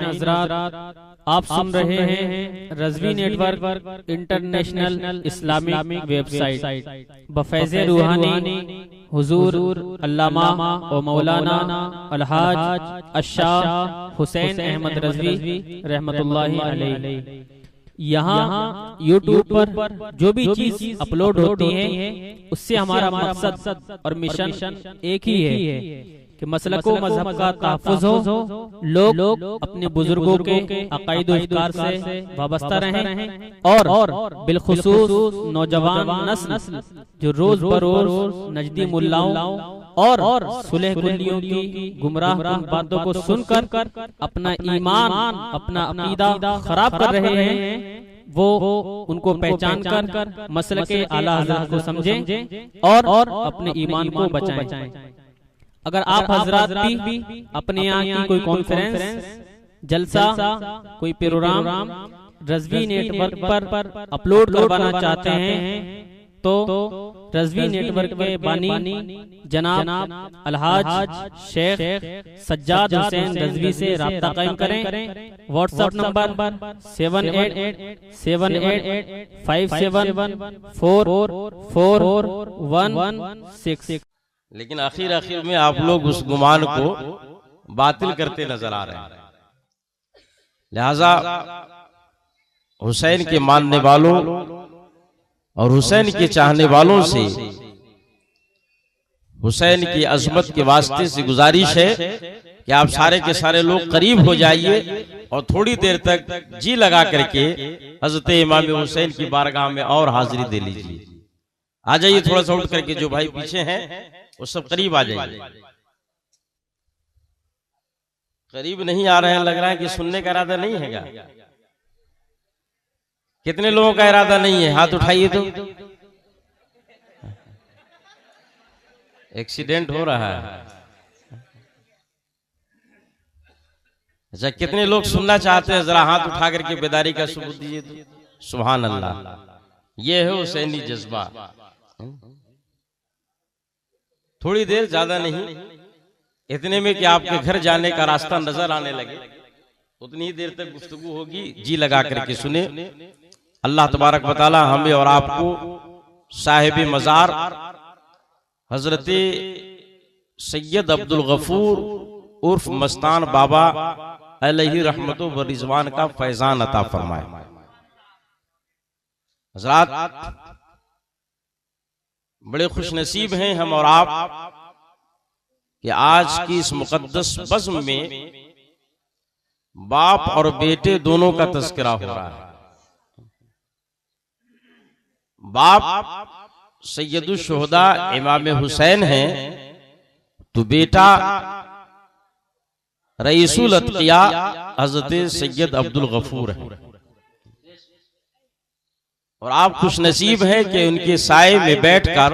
हज़रात, आप सुन रहे हैं Razvi network international Islamic website बफैज़े रूहानी हुजूर अल्लामा व मौलाना अलहाज अशाह हुसैन अहमद रज़वी रहमतुल्लाहि अलैहि। यहाँ यूट्यूब पर जो भी चीज अपलोड होती है उससे हमारा मकसद और मिशन एक ही है कि मसलको मजहब का तहफ़्फ़ुज़ हो, लोग अपने बुजुर्गों के अक़ाइद व अफ़कार से वाबस्ता रहें और बिलखुसूस नौजवान नस्ल जो रोज बरोज नजदी मुल्लाओं और सुलह कुल्लियों की गुमराह बातों को सुनकर अपना ईमान अपना अक़ीदा खराब कर रहे हैं, वो उनको पहचान कर मसले के आला हज़रत को समझें और अपने ईमान को बचाएं। अगर आप हजरात भी अपने यहाँ की कोई कॉन्फ्रेंस, जलसा, कोई प्रोग्राम रज़वी नेटवर्क पर अपलोड करवाना चाहते हैं तो रज़वी नेटवर्क के बानी जनाब अलहाज शेख सज्जाद हुसैन रज़वी से राब्ता कायम करें। WhatsApp number 7887574416। लेकिन आखिर में आप लोग उस गुमान को बातिल करते नजर आ रहे हैं। लिहाजा हुसैन के मानने वालों और हुसैन के चाहने वालों से हुसैन की अजमत के वास्ते से गुजारिश है कि आप सारे के सारे लोग करीब हो जाइए और थोड़ी देर तक जी लगा करके हजरत इमाम हुसैन की बारगाह में और हाजिरी दे लीजिए। आ जाइए थोड़ा सा उठ करके, जो भाई पीछे हैं वो सब करीब आ जाइए। करीब नहीं आ रहे हैं, लग रहा है कि सुनने का इरादा नहीं है क्या? कितने लोगों का इरादा नहीं है? हाथ उठाइए तो। एक्सीडेंट हो रहा है। अच्छा, कितने लोग सुनना चाहते हैं? जरा हाथ उठा करके बेदारी का सबूत दीजिए तो। सुभान अल्लाह, ये है हुसैनी जज्बा। थोड़ी देर, ज्यादा नहीं, इतने में कि आपके घर जाने का रास्ता नजर आने लगे, उतनी ही देर तक गुफ्तगू होगी। जी लगा करके सुने। अल्लाह तबारक व तआला हमें और आपको साहिब मज़ार हजरत सैयद अब्दुल गफूर उर्फ मस्तान बाबा अलैहि रहमतो व रिजवान का फैजान अता फरमाए। हजरात, बड़े खुश नसीब हैं हम और आप कि आज की इस मुकद्दस बज़्म में बाप और बेटे दोनों का तज़किरा हो रहा है। बाप सैयदुल शुहदा इमाम हुसैन हैं तो बेटा रईसुल अत्किया हजरत सैयद अब्दुल गफूर है। और आप खुश नसीब हैं कि उनके साए में बैठकर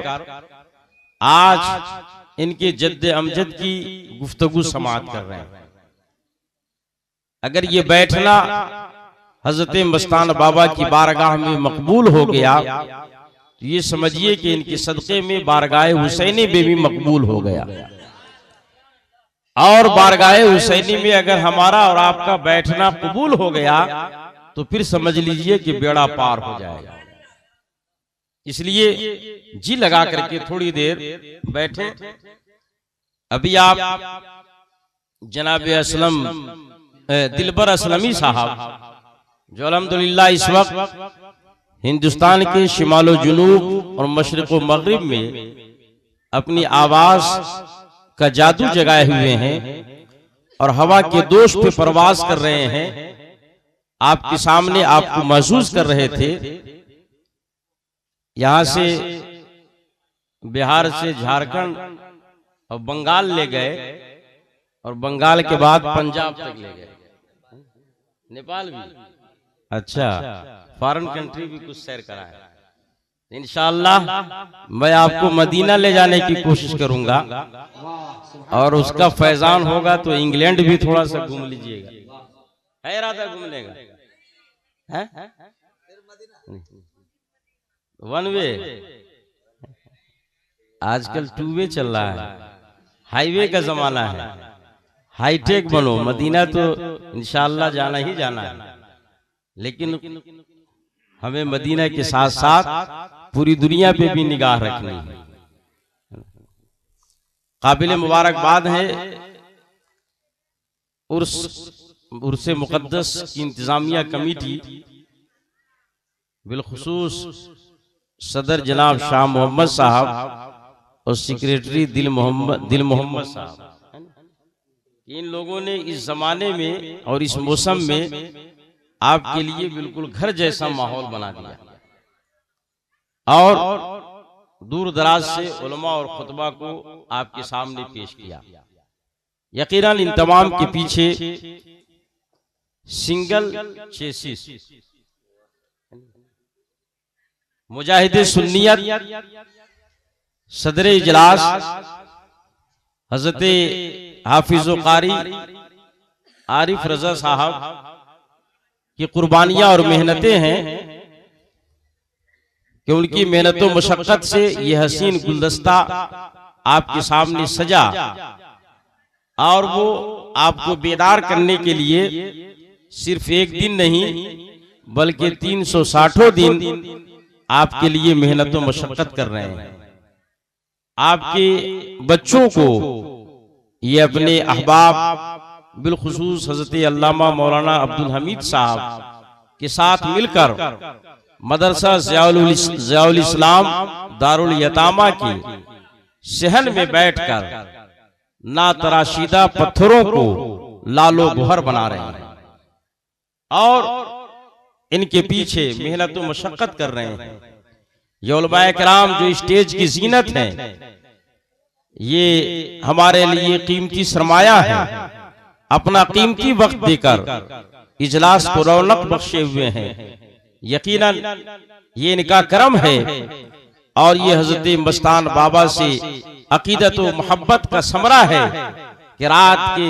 आज इनके जद्दे अमजद की गुफ्तगू समाअत कर रहे हैं। अगर ये बैठना हजरत मस्तान बाबा की बारगाह में मकबूल हो गया तो ये समझिए कि इनके सदक़े में बारगाह हुसैनी में भी मकबूल हो गया। और बारगाह हुसैनी में अगर हमारा और आपका बैठना कबूल हो गया तो फिर समझ लीजिए कि बेड़ा पार हो जाएगा। इसलिए जी लगा करके थोड़ी देर बैठे। अभी आप जनाब असलम दिलबर असलमी साहब, जो अल्हम्दुलिल्लाह इस वक्त हिंदुस्तान के शिमालो जुनूब और मशरिक व मगरिब में अपनी आवाज का जादू जगाए हुए हैं और हवा के दोष पे परवाज कर रहे हैं, आपके सामने आपको महसूस कर रहे थे। यहां से बिहार से झारखंड और बंगाल ले गए और बंगाल के बाद पंजाब तक ले गए, नेपाल भी, अच्छा फॉरेन कंट्री भी कुछ सैर करा है। इंशाअल्लाह मैं आपको मदीना ले जाने की कोशिश करूंगा और उसका फैजान होगा तो इंग्लैंड भी थोड़ा सा घूम लीजिएगा। है इरादा घूमने का? है वन वे, आजकल टू वे चल रहा है, हाईवे का जमाना है। हाईटेक बनो। मदीना तो इंशाअल्लाह जाना ही जाना है, लेकिन हमें मदीना के साथ साथ पूरी दुनिया पे भी निगाह रखनी है। काबिल मुबारकबाद है उर्स मुक़द्दस की इंतजामिया कमेटी, बिलखुसूस सदर जनाब शाह मोहम्मद साहब और सेक्रेटरी दिल मोहम्मद साहब। इन लोगों ने इस जमाने में और इस मौसम में आपके लिए बिल्कुल घर जैसा माहौल बना दिया और दूर दराज से उलमा और खुतबा को आपके सामने पेश किया। यकीनन इन तमाम के पीछे सिंगल चेसिस मुजाहिद सुन्नियत सदर इजलास हजरत हाफिज कारी आरिफ रजा साहब की कुर्बानियां और मेहनतें हैं कि उनकी मेहनतों मशक्कत से यह हसीन गुलदस्ता आपके सामने सजा और वो आपको बेदार करने के लिए सिर्फ एक दिन नहीं बल्कि 360 दिन आपके लिए मेहनतों मशक्कत कर रहे हैं। आपके बच्चों को ये अपने अहबाब बिलखुसूस हजरत अल्लामा मौलाना अब्दुल हमीद साहब के साथ मिलकर मदरसा ज़ियाउल इस्लाम दारुल यतामा की सहन में बैठकर ना तराशीदा पत्थरों को लालो गुहर बना रहे हैं और इनके पीछे मेहनत व मशक्कत कर रहे हैं। ये उलमाए किराम जो स्टेज की जीनत है, ये हमारे लिए कीमती सरमाया है, अपना कीमती वक्त देकर इजलास को रौनक बख्शे हुए हैं। यकीनन ये इनका करम है और ये हजरत मस्तान बाबा से अकीदत व मोहब्बत का समरा है कि रात के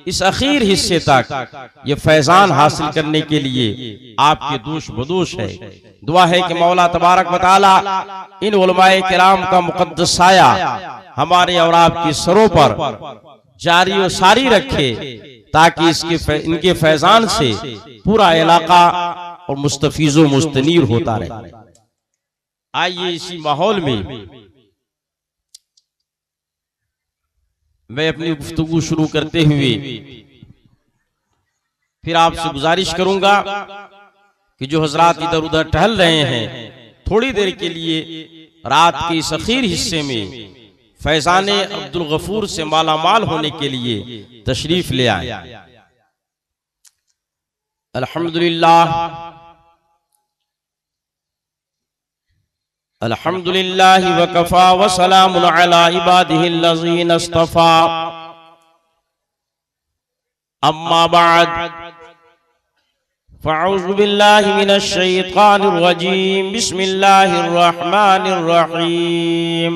इस अखीर हिस्से तक ये फैजान हासिल करने के लिए आपके दोष बदोश है। दुआ है कि मौला तबारक व तआला इन उलमाए किराम का मुकद्दस साया हमारे और आपके सरों पर जारी व सारी रखे, ताकि इनके फैजान से पूरा इलाका और मुस्तफीज़ो मुस्तनीर होता रहे। आइए इसी माहौल में मैं अपनी गुफ्तगू शुरू करते हुए फिर आपसे गुजारिश करूंगा कि जो हजरात इधर उधर टहल रहे हैं, थोड़ी देर के लिए रात के इस अखीर हिस्से में फैजाने अब्दुल गफूर से मालामाल होने के लिए तशरीफ ले आए। अल्हम्दुलिल्लाह अल्हम्दुलिल्लाह वकफा व सलामुन अला इबादिहिल्लज़ीना इस्तफ़ा, अम्मा बाद फ़अऊज़ु बिल्लाहि मिनश शैतानिर रजीम, बिस्मिल्लाहिर रहमानिर रहीम।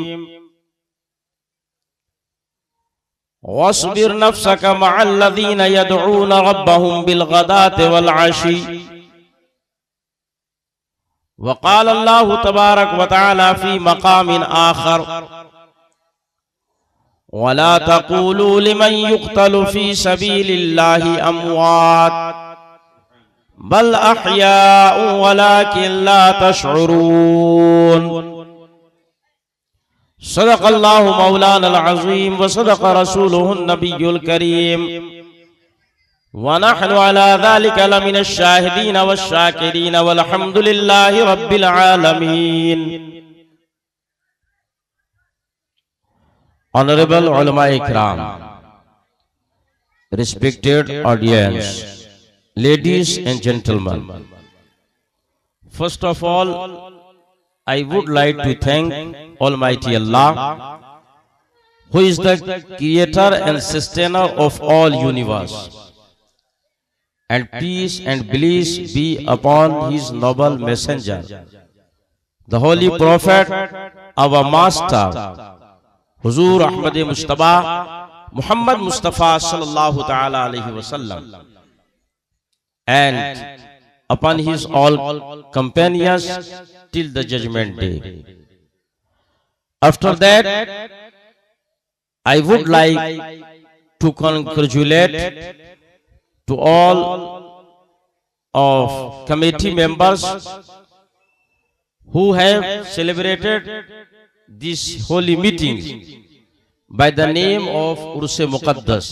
वस्बिर नफ्सक मअल्लज़ीना यदऊना रब्बहुम बिलग़दाति वल अशी। वक़ाल अल्लाहु तबारक व तआला फ़ी मक़ामिन आख़र, वला तक़ूलू लिमन युक़तलु फ़ी सबीलिल्लाहि अमवात बल अहयाउ वलाकिन ला तशउरून। सदक़ल्लाहु मौलानल अज़ीम व सदक़ रसूलुहुन नबियुल करीम व नहनु अला ज़ालिका लमिनश शाहिदीन वश्शाकिरीन वल्हम्दुलिल्लाहि रब्बिल आलमीन। Honorable ulama ikram, respected audience, ladies and gentlemen, first of all I would like to thank Almighty Allah, who is the creator and sustainer of all universe, and peace and bliss be upon his noble messenger, the holy prophet, our master Huzur Ahmad Mustafa Muhammad Mustafa sallallahu ta'ala alayhi wasallam, and upon his all companions till the judgment day. After that, I would like to congratulate to all of committee members who have celebrated this holy meeting by the name of Urse Muqaddas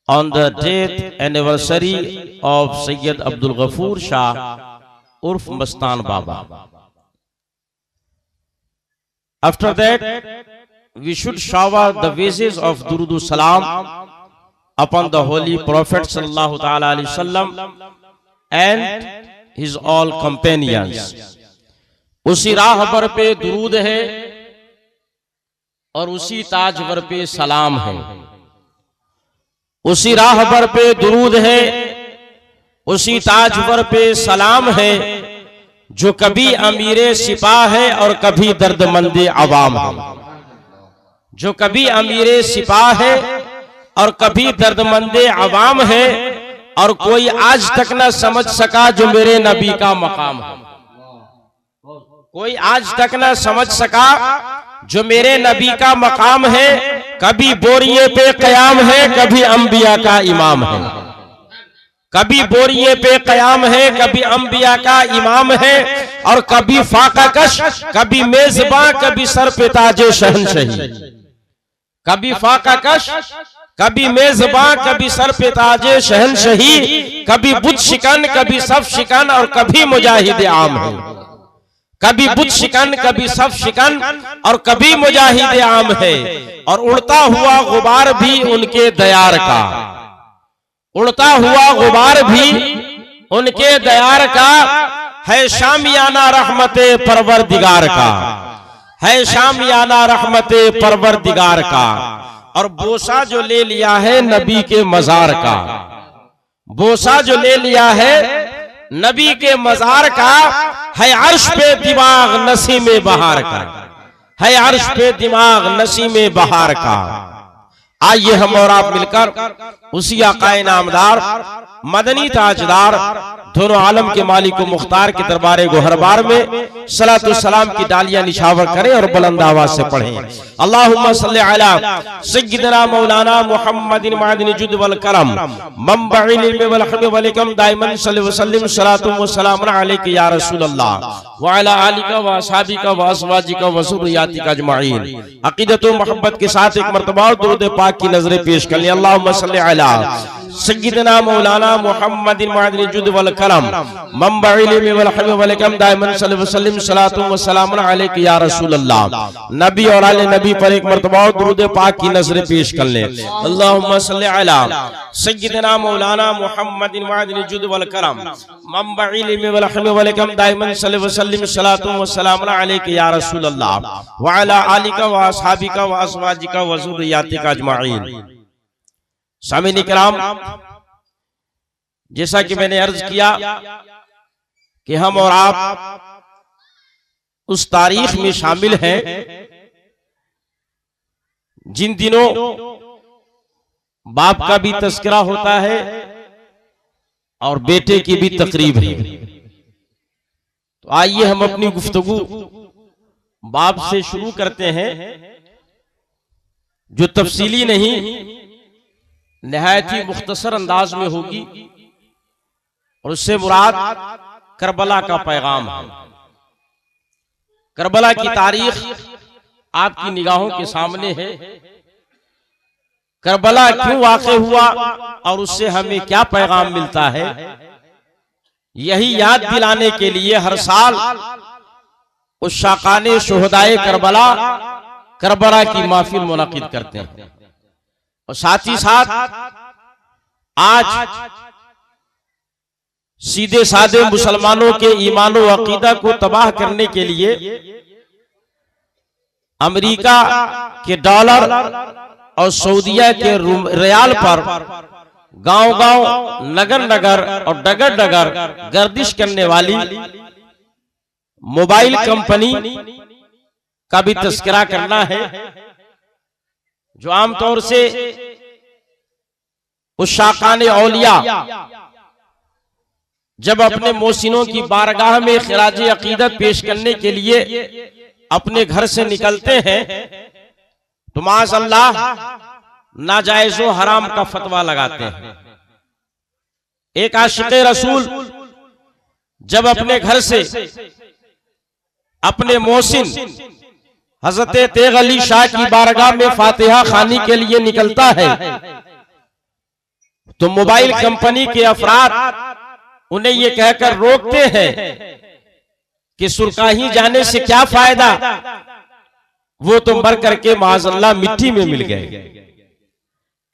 on the death anniversary of Sayyid Abdul Ghafoor Shah Urf Mastan Baba. After that, we should shower the vases of Durud Salam upon the Holy Prophet Sallallahu Ta'ala Alaihi Wasallam and his all companions. उसी राह पर पे दुरूद है और उसी ताज पर पे सलाम है। उसी राह पर पे दुरूद है, उसी ताज पर पे सलाम है, जो कभी अमीरे सिपाह है और कभी दर्दमंदे अवाम है। जो कभी अमीरे सिपाह है और कभी दर्दमंदे अवाम है, और कोई आज तक न समझ सका जो मेरे नबी का मकाम है। कोई आज तक न समझ सका जो मेरे नबी का मकाम है। कभी बोरिये पे कयाम है, कभी अंबिया का इमाम है। कभी बोरिये पे कयाम है, कभी अंबिया का इमाम है, और कभी फाका कश, कभी मेजबां, कभी सर पे ताजे शहनशाही। कभी फाका कश, कभी मेजबां, कभी सर पे ताजे शहनशाही। कभी बुत शिकन, कभी सब शिकन, और कभी मुजाहिद आम है। कभी बुत शिकन, कभी सब शिकन, और कभी मुजाहिद आम है। और उड़ता हुआ गुबार भी उनके दयार का, उड़ता हुआ गुबार भी उनके दयार का है। शामियाना रहमते परवरदिगार का है, शामियाना रहमते परवरदिगार का। और बोसा जो ले लिया है नबी के मजार का, बोसा जो ले लिया है नबी के मजार का, है अर्श पे दिमाग नसीमे बहार का, है अर्श पे दिमाग नसीमे बहार का। आइए हम और आप मिलकर उसी आकाए नामदार मदनी ताजदार दोनों आलम के मालिक व मुख्तार के दरबारे गोहरबार में सलातु सलाम की डालियां निछावर करें और बुलंद आवाज से पढ़ें। अल्लाहुम्मा सल्ली अला सय्यिदना मौलाना मुहम्मदिन मादिन जुद वल करम मंबइल इल्म वल हक़ वल हिकम दाइमन सल्लल्लाहु अलैहि वसल्लम सलातु व सलाम अलैका या रसूल अल्लाह व अला आलिका व असहाबिका व अज़वाजिका व ज़ुर्रिय्यातिका अजमईन। अक़ीदत व मोहब्बत के साथ एक मर्तबा दुरूद पाक की नजरें पेश कर लें। अल्लाहुम्मा सल्ली अला सय्यिदना मौलाना मुहम्मदिन मादिन जुद वल करम मंबइल इल्म वल हक़ वल हिकम दाइमन सल्लल्लाहु अलैहि वसल्लम सलातु व सलाम अलैका या रसूल अल्लाह। नबी और आले नबी पर एक मर्तबा दुरूद पाक की नजरें पेश कर लें। अल्लाहुम्मा सल्ली अला सय्यिदना मौलाना मुहम्मदिन मादिन जुद वल करम मंबइल इल्म वल हक़ वल हिकम दाइमन सल्लल्लाहु अलैहि वसल्लम सलातु व सलाम अलैका या रसूल अल्लाह व अला आलिका व असहाबिका व अज़वाजिका व ज़ुर्रिय्यातिका अजमईन। सामीन इकराम, जैसा कि मैंने अर्ज किया कि हम और आप उस तारीख में शामिल हैं जिन दिनों बाप का भी तस्करा होता है और बेटे की भी तकरीब है। तो आइए हम अपनी गुफ्तगू बाप से शुरू करते हैं, जो तफसीली नहीं निहायत ही मुख्तसर अंदाज में होगी, और उससे मुराद करबला का पैगाम है। करबला की तारीख आपकी निगाहों के सामने है। करबला क्यों वाक़े हुआ और उससे हमें क्या पैगाम मिलता है, यही याद दिलाने के लिए हर साल उस शाकाने शुहदाए करबला करबला की महफिल मुनक़िद करते हैं। और साथ ही साथ आज सीधे साधे मुसलमानों के ईमान व अकीदा को तबाह करने के लिए अमेरिका के डॉलर और सऊदिया के रियाल पर गांव-गांव, नगर-नगर और डगर-डगर गर्दिश करने वाली मोबाइल कंपनी का भी तस्करा करना है, जो आमतौर से उस शाकाने औलिया जब अपने मोहसिनों की बारगाह में खिराज अकीदत पेश करने के लिए अपने घर से निकलते हैं तो माशअल्लाह नाजायजो हराम का फतवा लगाते हैं। एक आशिक़े रसूल जब अपने घर से अपने मोहसिन हजरत तेग अली शाह की बारगाह में फातिहा खानी के लिए निकलता है तो मोबाइल कंपनी के अफराद उन्हें ये कहकर रोकते हैं कि सुरकाही जाने से क्या फायदा, वो तो मर करके माज़अल्लाह मिट्टी में मिल गए।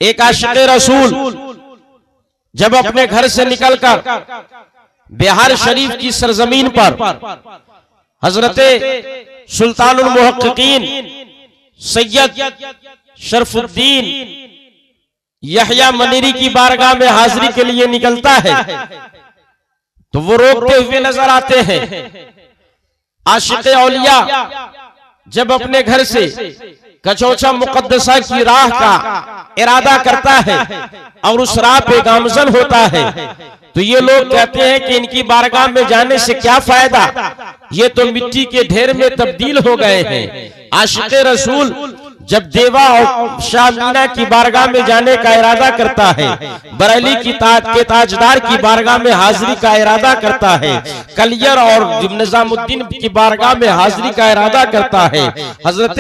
एक आशिक़े रसूल जब अपने घर से निकलकर बिहार शरीफ की सरजमीन पर हजरत सुल्तानुल मुहक्किकीन सैयद शरफुद्दीन यहया मनीरी की बारगाह में हाजिरी के लिए निकलता है तो वो रोकते हुए नजर आते हैं। आशिक़े औलिया जब अपने घर से कचौचा मुकद्दसा की राह का इरादा करता है और उस राह पे गामजन होता है तो ये लोग कहते हैं कि इनकी बारगाह में जाने से क्या फायदा, ये तो मिट्टी के ढेर में तब्दील हो गए हैं। आशिक़े रसूल जब देवा और शाह मीना की बारगाह में जाने का इरादा करता है, बरेली की के ताजदार की बारगाह में हाजिरी का इरादा करता है, कलियर और निजामुद्दीन की बारगाह में हाजिरी का इरादा करता है, हजरत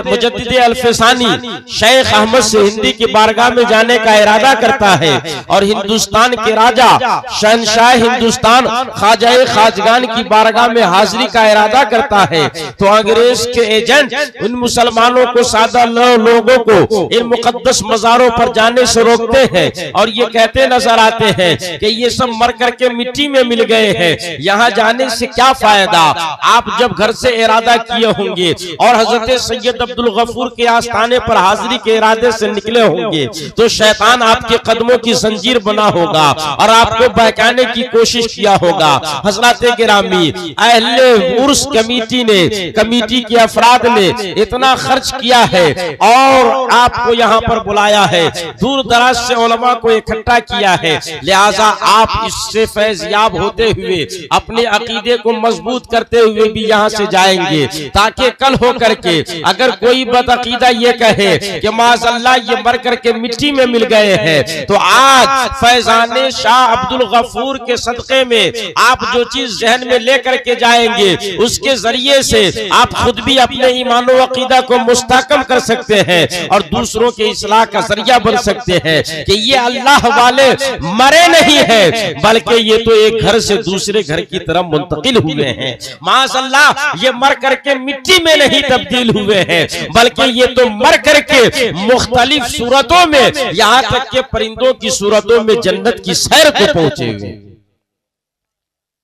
मुजद्दिद अल्फसानी शेख अहमद से हिंदी की बारगाह में जाने का इरादा करता है और हिंदुस्तान के राजा शहनशाह हिंदुस्तान ख्वाजा खाजगान की बारगाह में हाजिरी का इरादा करता है तो अंग्रेज के एजेंट उन मुसलमानों को, सादा लोगों को इन मुकद्दस मज़ारों पर जाने से रोकते हैं और ये कहते नजर आते हैं कि ये सब मर करके मिट्टी में मिल गए हैं, यहाँ जाने से क्या फायदा। आप जब घर से इरादा किए होंगे और हजरत सैयद अब्दुल गफूर के आस्थाने पर हाजिरी के इरादे से निकले होंगे तो शैतान आपके कदमों की जंजीर बना होगा और आपको बहकाने की कोशिश किया होगा। हजरत गिरामी अहले उर्स कमेटी के अफराद ने इतना खर्च किया है और आपको यहाँ पर बुलाया है, दूर दराज से उलमा को इकट्ठा किया है, लिहाजा आप इससे फैज़याब होते हुए अपने अकीदे को मजबूत करते हुए भी यहाँ से जाएंगे ताकि कल हो करके अगर कोई बदअकीदा ये कहे कि माज़अल्लाह ये मर करके मिट्टी में मिल गए हैं तो आज फैजाने शाह अब्दुल गफूर के सदक़े में आप जो चीज जहन में लेकर के जाएंगे उसके जरिए से आप खुद भी अपने ईमान व अकीदा को मुस्तहकम कर सकते हैं और दूसरों के इस्लाह का जरिया बन सकते हैं कि ये अल्लाह वाले मरे नहीं हैं बल्कि ये तो एक घर से दूसरे घर की तरफ मुंतकिल हुए हैं। माशअल्लाह ये मर करके मिट्टी में नहीं तब्दील हुए हैं बल्कि ये तो मर करके मुख्तलिफ सूरतों में, यहाँ तक के परिंदों की सूरतों में जन्नत की सैर को पहुंचे हुए।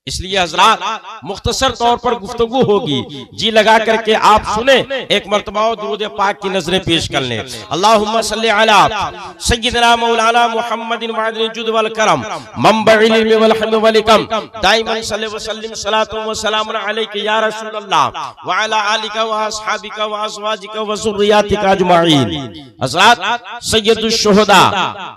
इसलिए हजरात मुख्तसर तौर पर गुफ्तगू होगी, जी लगा करके आप सुने, एक मर्तबा दुरूद पाक की नजरें पेश कर लें। अल्लाहुम्मा सल्ली अला सय्यिदना मौलाना मुहम्मदिन मअदिन जुद वल करम मंबइल इल्म वल हिल्म वल हिकम दाइमन सल्ली व सल्लिम सलातु व सलामुन अलैका या रसूल अल्लाह व अला आलिका व अस्हाबिका व अज़वाजिका व ज़ुर्रिय्यातिका अजमाइन। हजरात सय्यदुश शुहदा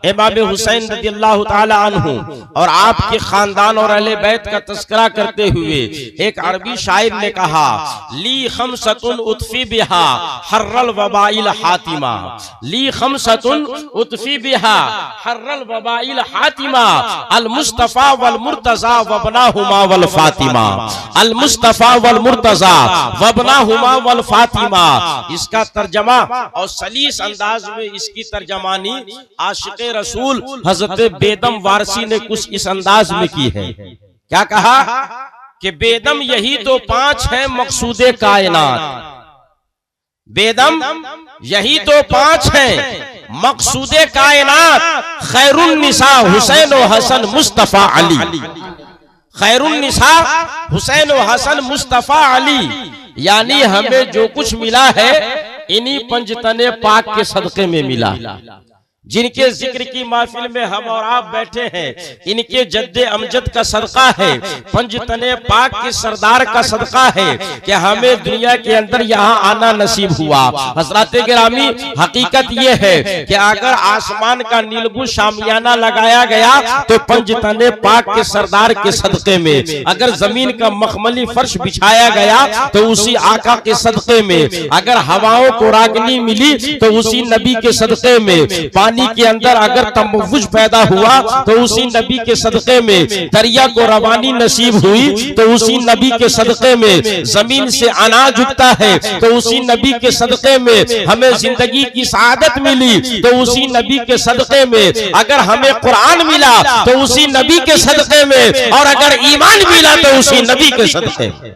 इमाम हुसैन रज़ियल्लाहु तआला अन्हु और आपके खानदान और अहले बैत का तस्करा करते हुए एक अरबी शायर ने कहा, ली खमसतुन उतफी बिहा हर्रल वबाइल हातिमा, ली खमसतुन उतफी बिहा हर्रल वबाइल हातिमा, अल मुस्तफा वल मुर्तजा वबनाहुमा वल फातिमा, अल मुस्तफा वल मुर्तजा वबनाहुमा वल फातिमा। इसका तर्जमा और सलीस अंदाज में इसकी तर्जमानी आशिक़े रसूल हजरत बेदम वारसी ने कुछ इस अंदाज में की है। क्या कहा कि बेदम यही तो पांच है मकसूदे कायनात, बेदम यही तो पांच है मकसूदे कायनात, खैरुन निसा हुसैन व हसन मुस्तफा अली, खैरुन निसा हुसैन व हसन मुस्तफा अली। यानी हमें जो कुछ मिला है इन्हीं पंजतने पाक के सदक़े में मिला। जिनके जिक्र की महफिल में हम और आप बैठे हैं, इनके जद्दे अमजद का सदका है, पंजतने पाक के सरदार का सदका है कि हमें दुनिया के अंदर यहाँ आना नसीब हुआ। हज़रात गिरामी, हकीकत यह है कि अगर आसमान का नीलगु शामियाना लगाया गया तो पंजतने पाक के सरदार के सदके में, अगर जमीन का मखमली फर्श बिछाया गया तो उसी आका के सदके में, अगर हवाओं को रागनी मिली तो उसी नबी के सदके में, पानी के अंदर अगर तमव्वुज पैदा हुआ तो उसी नबी के सदके में, दरिया को रवानी नसीब हुई तो उसी नबी के सदके में, जमीन से अनाज उगता है तो उसी नबी के सदके में, हमें जिंदगी की सआदत मिली तो उसी नबी के सदके में, अगर हमें कुरान मिला तो उसी नबी के सदके में, और अगर ईमान मिला तो उसी नबी के सदके में।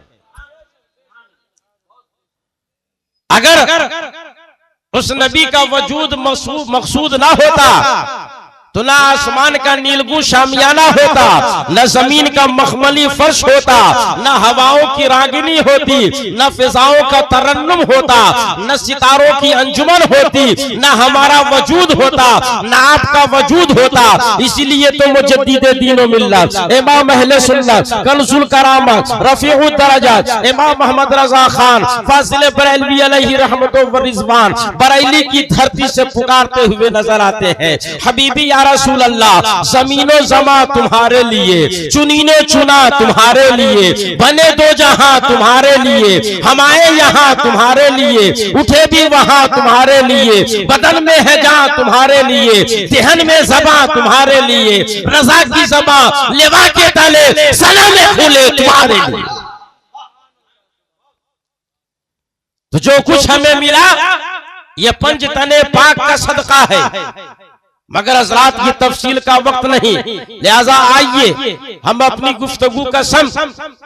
अगर उस नबी का वजूद मकसूद ना होता तो ना आसमान का नीलगु शामियाना होता, न जमीन का मखमली फर्श होता, न हवाओं की रागिनी होती, न फिजाओं का तरन्नुम होता, न सितारों की अंजुमन होती, न हमारा वजूद होता, न आपका वजूद होता। इसीलिए तो मुजद्दिदे दीन व मिल्लत, इमाम अहले सुन्नत, कंजुल करामत, रफीउद दरजात, इमाम मोहम्मद रजा खान फाजिल बरेलवी अलैहि रहमतुल्लाह व रिजवान बरेली की धरती से पुकारते हुए नजर आते हैं, हबीबी रसूल अल्लाह, जमीनो जमा तुम्हारे लिए, चुनीने चुना तुम्हारे लिए, बने दो जहां तुम्हारे लिए, हम आए यहाँ तुम्हारे लिए, उठे भी वहां तुम्हारे लिए, बदन में है जहां तुम्हारे लिए, देहन में जबा तुम्हारे लिए, रजा की जबा लेवा के तले सना में खुले तुम्हारे लिए। तो जो कुछ हमें मिला ये पंजतने पाक का सदका है, मगर हज़रात की तफसील का वक्त नहीं, लिहाजा आइए हम अपनी गुफ्तगू का सम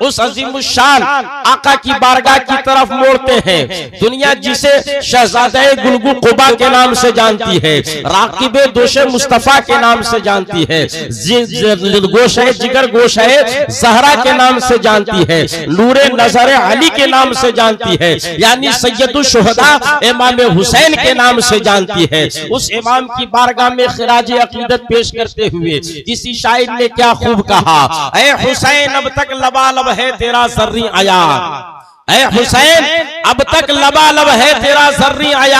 उस अजीमुशान आका की बारगाह की तरफ मोड़ते हैं। दुनिया जिसे शहजादे गुलगु कुबा के नाम से जानती है, राकिबे दोशे मुस्तफा के नाम से जानती है, गोशे जिगर गोशे जहरा के नाम से जानती है, नूरे नजर अली के नाम से जानती है, यानी सैयदुल शुहदा इमाम हुसैन के नाम से जानती है। उस इमाम की बारगाह में खिराजे अकीदत पेश करते हुए किसी शायर ने क्या खूब कहा, ऐ हुसैन अब तक लबालब है तेरा जर्री आया, ऐ हुसैन अब तक लबालब है तेरा जर्री आया,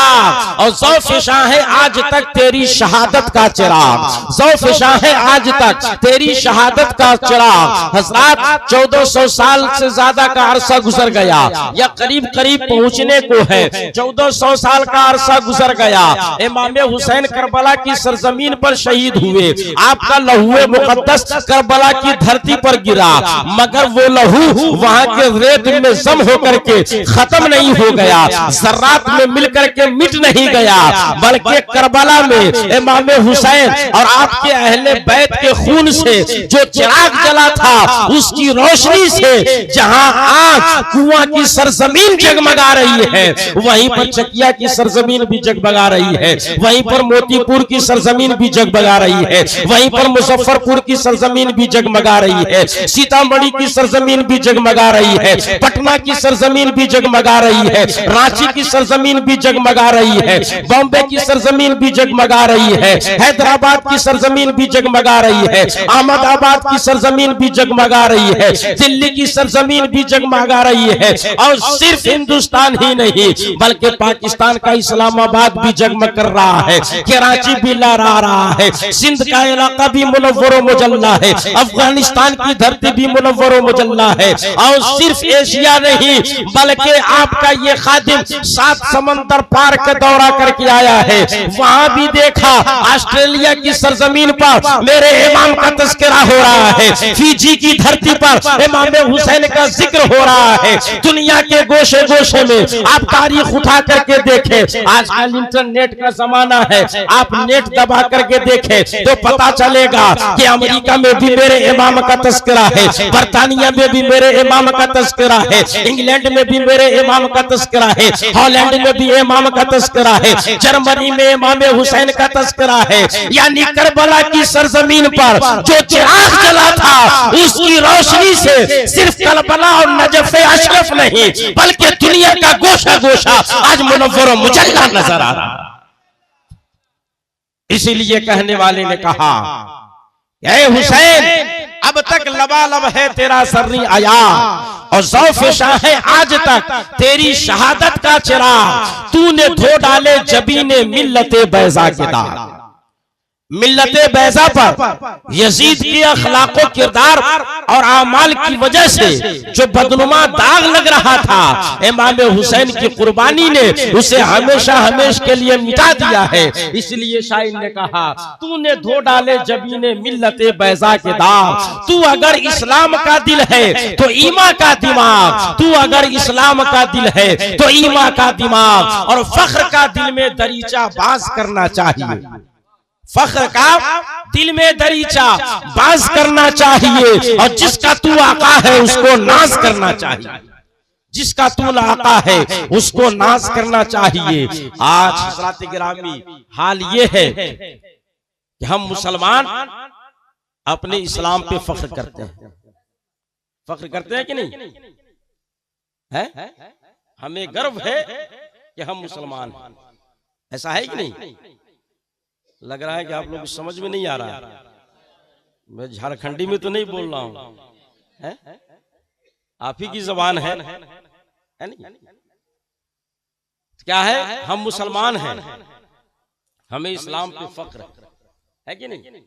और ज़ौफ़-ए-शाह है आज तक तेरी शहादत का चिराग, ज़ौफ़-ए-शाह है आज तक तेरी शहादत का चिराग। हज़रात 1400 साल से ज्यादा का अरसा गुजर गया, या करीब करीब पहुंचने को है, 1400 साल का अरसा गुजर गया। इमाम हुसैन करबला की सरजमीन पर शहीद हुए, आपका लहू मुकद्दस करबला की धरती पर गिरा, मगर वो लहू वहां के रेत में जम करके खत्म नहीं हो गया, जर्रात में मिलकर के मिट नहीं गया, बल्कि करबला में इमाम हुसैन और आपके अहले बैत के खून से जो चिराग जला था उसकी रोशनी से जहां आज कुआं की सरजमीन जगमगा रही है, वहीं पर चकिया की सरजमीन भी जगमगा रही है, वहीं पर मोतीपुर की सरजमीन भी जगमगा रही है, वहीं पर मुजफ्फरपुर की सरजमीन भी जगमगा रही है, सीतामढ़ी की सरजमीन भी जगमगा रही है, पटना की सरजमीन भी जगमगा रही है, रांची की सरजमीन भी जगमगा रही है, बॉम्बे की सरजमीन भी जगमगा रही है, हैदराबाद की सरजमीन भी जगमगा रही है, अहमदाबाद की सरजमीन भी जगमगा रही है, दिल्ली की सरजमीन भी जगमगा रही है, और सिर्फ हिंदुस्तान ही नहीं बल्कि पाकिस्तान का इस्लामाबाद भी जगमग कर रहा है, कराची भी लहरा रहा है, सिंध का इलाका भी मुनव्वर मुजल्ला है, अफगानिस्तान की धरती भी मुनव्वर मुजल्ला है, और सिर्फ एशिया नहीं बल्कि आपका ये खादिम 7 समंदर पार का दौरा करके आया है, वहां भी देखा ऑस्ट्रेलिया की सरजमीन पर मेरे इमाम का तस्करा हो रहा है, फिजी की धरती पर इमाम हुसैन का जिक्र हो रहा है, दुनिया के गोशे गोशे में आप तारीख उठा करके देखें। आजकल इंटरनेट का जमाना है, आप नेट दबा करके देखें तो पता चलेगा कि अमेरिका में भी मेरे इमाम का तस्करा है, बरतानिया में भी मेरे इमाम का तस्करा है, इंग्लैंड में भी मेरे इमाम का तस्करा है, हॉलैंड में भी इमाम का तस्करा है, जर्मनी में इमाम हुसैन का तस्करा है, यानी करबला की सरजमीन पर जो चिराग जला था उसकी रोशनी से सिर्फ करबला और नजफ अशरफ नहीं बल्कि दुनिया का गोशा गोशा आज मुनव्वर मुजल्ला नजर आ रहा है। इसीलिए कहने वाले ने कहा, ऐ हुसैन, अब तक लबालब है तेरा सरनी आया और ज़ौफ़ शाह है आज तक तेरी शहादत का चिराग, तूने धो डाले जबीने मिल्लते बैज़ा के दाग। मिल्लते बैज़ा पर यजीद के अखलाको किरदार और आमाल की वजह से जो बदनुमा दाग लग रहा था, इमाम हुसैन की कुर्बानी ने उसे हमेशा हमेशा के लिए मिटा दिया है। इसलिए शायर ने कहा, तूने धो डाले जबीने मिल्लते बैज़ा के दाग। तू अगर इस्लाम का दिल है तो ईमा का दिमाग, तू अगर इस्लाम का दिल है तो ईमा का दिमाग और फख्र का दिल में दरीचा बाज करना चाहिए। फख्र का दिल में दरीचा बाज करना चाहिए और जिसका तू आका है उसको नाज करना चाहिए, जिसका तू आका है उसको नाज करना चाहिए। आज हज़रात गिरामी हाल ये है कि हम मुसलमान अपने इस्लाम पे फख्र करते हैं। फख्र करते हैं कि नहीं है? हमें गर्व है कि हम मुसलमान हैं, ऐसा है कि नहीं? लग रहा है कि आप लोग समझ में नहीं आ रहा है। मैं झारखंडी में तो नहीं बोल रहा हूं, आप ही की जबान है नहीं? क्या है? हम मुसलमान हैं, हमें इस्लाम पे फख्र है कि नहीं?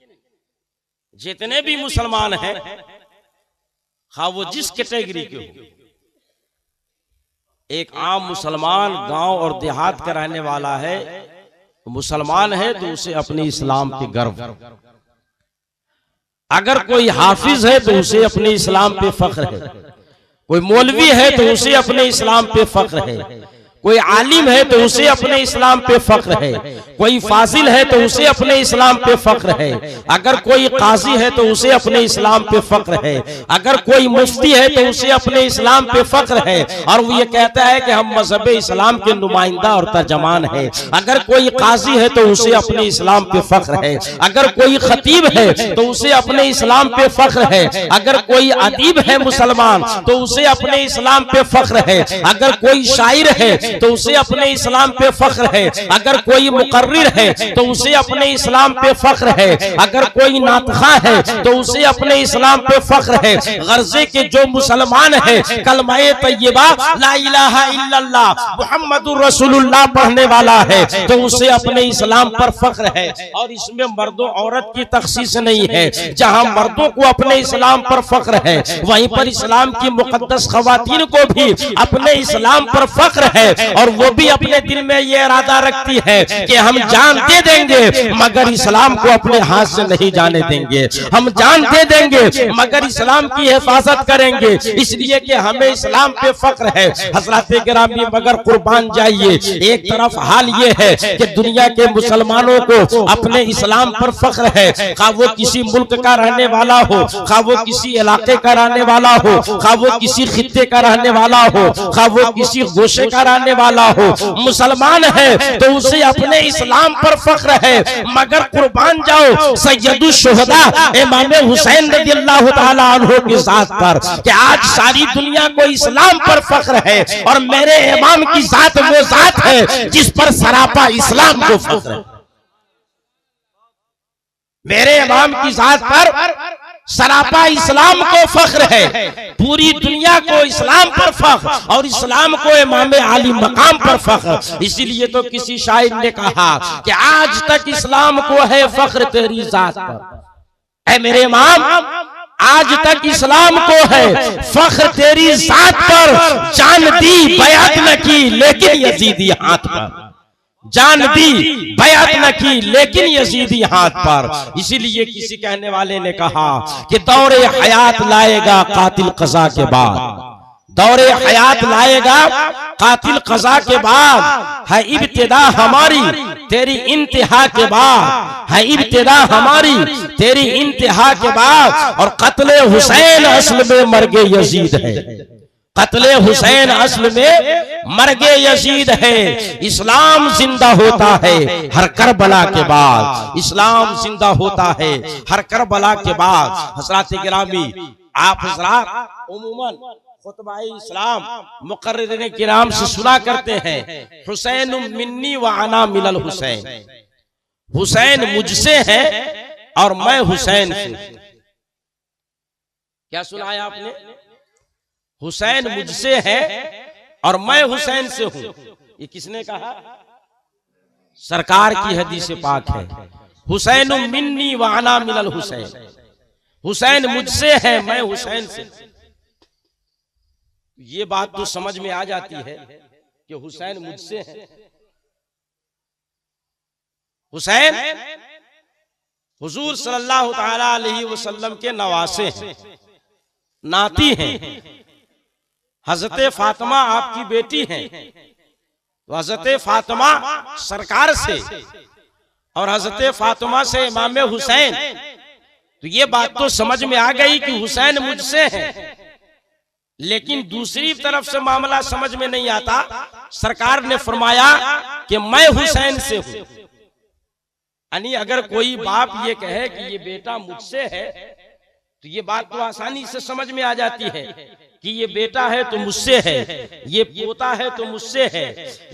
जितने भी मुसलमान हैं, हाँ वो जिस कैटेगरी के हो, एक आम मुसलमान गांव और देहात का रहने वाला है, मुसलमान है तो उसे अपने इस्लाम पे गर्व। अगर कोई हाफिज है तो उसे अपने इस्लाम पे फख्र है, कोई मौलवी है तो उसे अपने इस्लाम पे फख्र है, कोई आलिम है तो उसे अपने इस्लाम पे फख्र है, कोई फाजिल है तो उसे अपने इस्लाम पे फख्र है, अगर कोई काजी है तो उसे अपने इस्लाम पे फख्र है, अगर कोई मुफ्ती है तो उसे अपने इस्लाम पे फख्र है और वो ये कहता है कि हम मजहब इस्लाम के नुमाइंदा और तर्जमान है। अगर कोई काजी है तो उसे अपने इस्लाम पे फख्र है, अगर कोई खतीब है तो उसे अपने इस्लाम पे फख्र है, अगर कोई अदीब है मुसलमान तो उसे अपने इस्लाम पे फख्र है, अगर कोई शायर है तो उसे अपने इस्लाम पे फख्र है, अगर कोई मुकर्रिर है तो उसे अपने इस्लाम पे फख्र है, अगर कोई नातखा है तो उसे अपने इस्लाम पे फख्र है। गर्जे के जो मुसलमान है कलमाए तय्यबा ला इलाहा इल्लल्लाह मुहम्मदुर रसूलुल्लाह पढ़ने वाला है तो उसे अपने इस्लाम पर फख्र है। और इसमें मर्दों औरत की तखसीस नहीं है, जहां मर्दों को अपने इस्लाम पर फख्र है वहीं पर इस्लाम की मुकद्दस खवातीन को भी अपने इस्लाम पर फख्र है और वो भी अपने दिल में ये इरादा रखती है कि हम जान दे देंगे मगर इस्लाम को अपने हाथ से नहीं जाने देंगे, हम जान दे देंगे मगर इस्लाम की हिफाजत करेंगे, इसलिए कि हमें इस्लाम पे फख्र है। हज़रात गिरामी मगर कुर्बान जाइए, एक तरफ हाल ये है कि दुनिया के मुसलमानों को अपने इस्लाम पर फख्र है, खा वो किसी मुल्क का रहने वाला हो, खा वो किसी इलाके का रहने वाला हो, खा वो किसी खित्ते का रहने वाला हो, खा वो किसी गोशे का रहने वाला हो, मुसलमान है तो उसे अपने इस्लाम पर फख्र है। मगर कुर्बान जाओ सैयदुल शुहदा इमाम हुसैन रज़ियल्लाहु ताला अन्हु की जात पर कि आज सारी दुनिया को इस्लाम पर फख्र है और मेरे इमाम की जात वो जात है जिस पर सरापा इस्लाम को फख्र है। मेरे इमाम की जात पर सरापा इस्लाम को फख्र है, पूरी दुनिया को इस्लाम पर फख्र और इस्लाम को इमाम आली मकाम पर फख्र। इसीलिए तो किसी शायर ने कहा कि आज तक इस्लाम को है फख्र तेरी जात पर। ऐ मेरे इमाम, आज तक इस्लाम को है फख्र तेरी जात पर, जान दी बयात न की लेकिन यजीदी हाथ पर, जान दी बयात न की लेकिन यजीदी हाथ पर। इसीलिए किसी कहने वाले ने कहा कि दौरे हयात लाएगा कातिल कज़ा के बाद, दौरे हयात लाएगा कातिल कज़ा के बाद, है इब्तिदा हमारी तेरी इंतहा के बाद, है इब्तिदा हमारी तेरी इंतहा के बाद। और कत्ले हुसैन असल में मर्गे यजीद है, कत्ले हुसैन असल में मर्गे यजीद है। इस्लाम जिंदा होता है हर करबला के बाद, इस्लाम जिंदा होता है हर करबला के बाद। हज़रात गिरामी, आप हज़रात उमूमन खुतबा इस्लाम मुकर्रिरीन किराम से सुना करते हैं, हुसैन मिन्नी व अना मिनल हुसैन, हुसैन मुझसे है और मैं हुसैन से हूं। क्या सुनाया आपने? हुसैन मुझसे है और मैं हुसैन से हूं। ये किसने कहा? सरकार की हदीस पाक है, हुसैन मिन्नी व अना मिनल हुसैन। हुसैन मुझसे है, मैं हुसैन से। ये बात तो समझ में आ जाती है कि हुसैन मुझसे है। हुसैन हुजूर सल्लल्लाहु ताला अलैहि वसल्लम के नवासे हैं, नाती हैं। हजरत फातिमा आपकी बेटी हैं, तो हजरत फातिमा सरकार से और हजरत फातिमा से इमाम हुसैन, तो ये बात तो समझ में आ गई कि हुसैन मुझसे है। लेकिन दूसरी तरफ से मामला समझ में नहीं आता। सरकार ने फरमाया कि मैं हुसैन से हूं। यानी अगर कोई बाप ये कहे कि ये बेटा मुझसे है, तो ये बात तो आसानी से समझ में आ जाती है कि ये बेटा है तो मुझसे है, ये पोता है तो मुझसे है।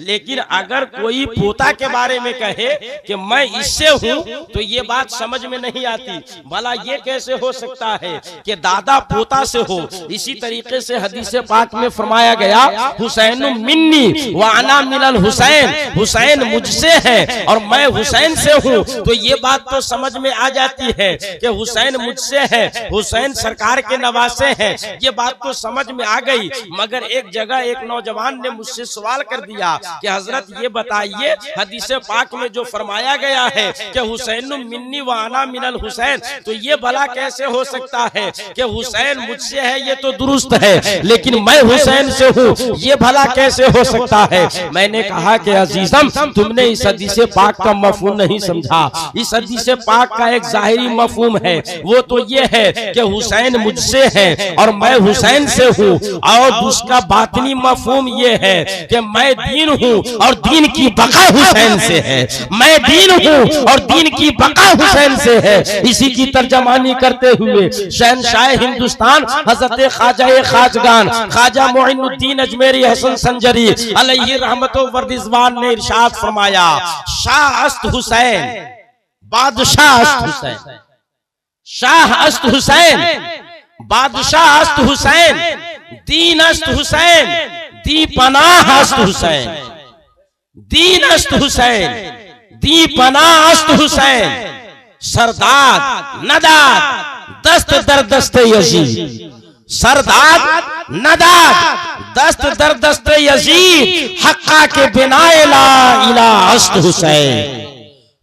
लेकिन अगर कोई पोता के बारे में कहे कि मैं इससे हूं, तो ये बात समझ में नहीं आती। भला ये कैसे हो सकता है कि दादा पोता से हो? इसी तरीके से हदीस पाक में फरमाया गया, हुसैन मिन्नी व अना मिनल हुसैन। हुसैन मुझसे है और मैं हुसैन से हूं। तो ये बात तो समझ में आ जाती है कि हुसैन मुझसे है, हुसैन सरकार के नवासे हैं। ये बात तो समझ में आ गई। मगर एक जगह एक नौजवान ने मुझसे सवाल कर दिया कि हजरत ये बताइए, हदीस पाक में जो फरमाया गया है कि हुसैन मिन्नी व अना मिनल हुसैन, तो ये भला कैसे हो सकता है कि हुसैन मुझसे है? ये तो दुरुस्त है, लेकिन मैं हुसैन से हूं, ये भला कैसे हो सकता है? मैंने कहा कि अजीजम, तुमने इस हदीस पाक का मफहूम नहीं समझा। इस हदीस पाक का एक जाहिरी मफहूम है, वो तो ये है कि हुसैन मुझसे है और मैं हुसैन से हूं। और उसका बातनी मफहूम ये है कि मैं दीन हूं और दीन की बका हुसैन से है। मैं दीन हूं और दीन की बका हुसैन से है। इसी की तर्जमानी करते हुए शहंशाह हिंदुस्तान हजरत ख्वाजा खाजगान ख्वाजा मोइनुद्दीन अजमेरी हसन संजरी अलैहि रहमतो व रिज़वान ने इरशाद फरमाया, शाह अस्त हुसैन, बादशाह अस्त हुसैन, शाह अस्त हुसैन, बादशाह अस्त हुसैन, दीन अस्त हुसैन, दी पनाह अस्त हुसैन, दीन अस्त हुसैन, दी पनाह अस्त हुसैन, सरदाद नदाद दस्त दर दस्त यजीद, सरदाद नदाद दस्त दर दस्त यजीद, हक्का के बिनाए ला इलाहा अस्त हुसैन,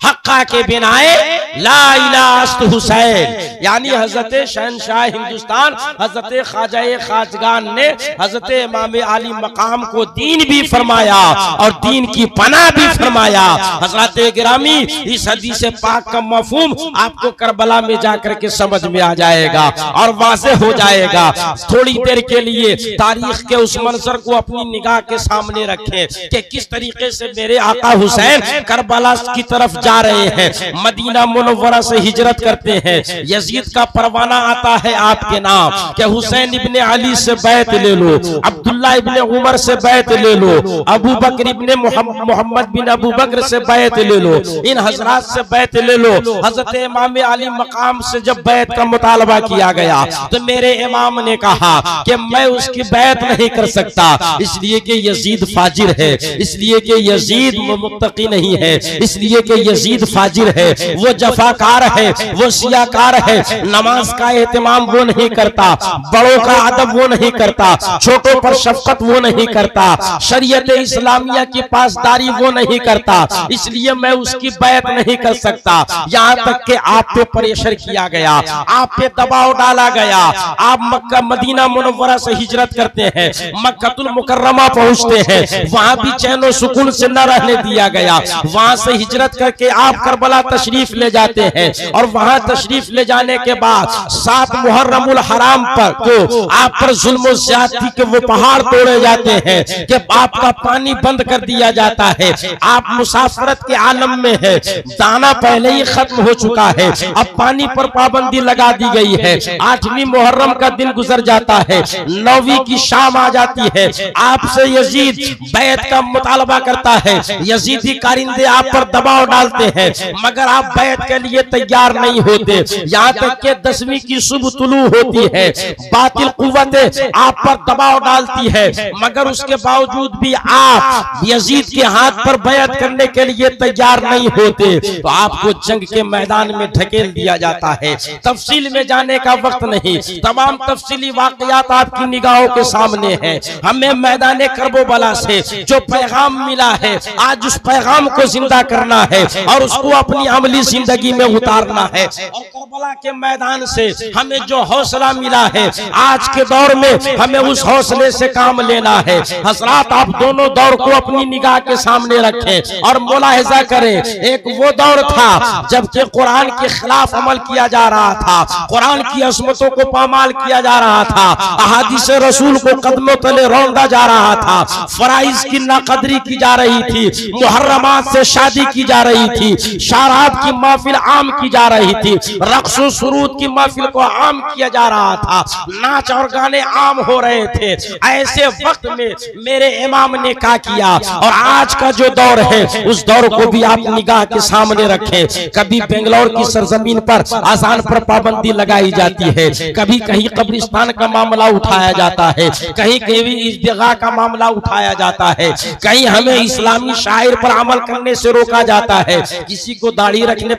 हक्का के बिनाए ला इलाहा अस्त हुसैन। यानी हजरत शहंशाह हिंदुस्तान हजरत ख्वाजा खाजगान ने हजरत इमाम आली मकाम को दीन भी फरमाया और दीन की पनाह भी फरमाया। हजरत गिरामी, इस हदीस पाक का मफहूम आपको करबला में जाकर के समझ में आ जाएगा और वाज़ेह हो जाएगा। थोड़ी देर के लिए तारीख के उस मंजर को अपनी निगाह के सामने रखें कि किस तरीके से मेरे आका हुसैन करबला की तरफ जा रहे हैं, मदीना मुनव्वरा से हिजरत करते हैं। यजीद का परवाना आता है आपके नाम कि हुसैन इब्ने अली से बैत ले लो, अब्दुल्ला इब्ने उमर से बैत ले लो, अबू बकर इब्ने मोहम्मद बिन अबू बकर से बैत ले लो, इन हजरात से बैत ले लो। हजरत इमाम अली मकाम से जब बैत का मुतालबा किया गया तो मेरे इमाम ने कहा कि मैं उसकी बैत नहीं कर सकता, इसलिए कि यजीद फाजिर है, इसलिए कि यजीद मुत्तकी नहीं है, इसलिए कि यजीद फाजिर है, वो जफाकार है, वो सियाकार है, नमाज का एहतमाम वो नहीं करता, बड़ों का अदब वो नहीं करता, छोटों पर शफकत वो नहीं करता, शरीयत इस्लामिया की पासदारी वो नहीं करता, इसलिए मैं उसकी बैत नहीं कर सकता। यहाँ तक कि आप पे प्रेशर किया गया, आप पे दबाव डाला गया, आप मक्का मदीना मुनव्वरा से हिजरत करते हैं, मक्कातुल मुकर्रमा पहुंचते हैं, वहां भी चैन सुकून से न रहने दिया गया। वहां से हिजरत करके आप करबला तशरीफ ले जाते हैं और वहां तशरीफ ले जाने के बाद 7 मुहर्रमुल हराम पर को आप पर जुल्म ज्यादती के वो पहाड़ तोड़े जाते हैं कि आपका पानी बंद कर दिया जाता है। आप मुसाफरत के आलम में है, दाना पहले ही खत्म हो चुका है, अब पानी पर पाबंदी लगा दी गई है। 8वीं मुहर्रम का दिन गुजर जाता है, 9वीं की शाम आ जाती है, आपसे यजीद बैत का मुतालबा करता है, यजीदी कारिंदे आप पर दबाव डालते मारते हैं, मगर आप बैत के लिए तैयार नहीं होते। यहाँ तक कि 10वीं की शुभ तुलू होती है, बातिल कुव्वत आप पर दबाव डालती है, मगर उसके बावजूद भी आप यजीद के हाथ पर बैत करने के लिए तैयार नहीं होते, तो आपको जंग के मैदान में ढकेल दिया जाता है। तफसील में जाने का वक्त नहीं, तमाम तफसीली वाकयात आपकी निगाहों के सामने हैं। हमें मैदान करबला से जो पैगाम मिला है, आज उस पैगाम को जिंदा करना है और उसको अपनी अमली जिंदगी में उतारना है। और करबला के मैदान से हमें जो हौसला मिला है, आज के दौर में हमें उस हौसले से काम लेना है। हजरात, आप दोनों दौर को अपनी निगाह के सामने रखें और मुलाहिजा करें। एक वो दौर था जबकि कुरान के खिलाफ अमल किया जा रहा था, कुरान की अजमतों को पामाल किया जा रहा था, अहादीस रसूल को कदमों तले रौंदा जा रहा था, फराइज की नाकदरी की जा रही थी, मुहर्रमात से शादी की जा रही थी, शराब की महफिल आम की जा रही थी, रक्स व सुरूद की महफिल को आम किया जा रहा था, नाच और गाने आम हो रहे थे। ऐसे वक्त में मेरे इमाम ने क्या किया, और आज का जो दौर है उस दौर को भी आप निगाह के सामने रखें। कभी बेंगलोर की सरजमीन पर आजान पर पाबंदी लगाई जाती है, कभी कहीं कब्रिस्तान का मामला उठाया जाता है, कहीं कहीं इज्तिगा का मामला उठाया जाता है, कहीं हमें इस्लामी शायर पर अमल करने से रोका जाता है, किसी को दाढ़ी रखने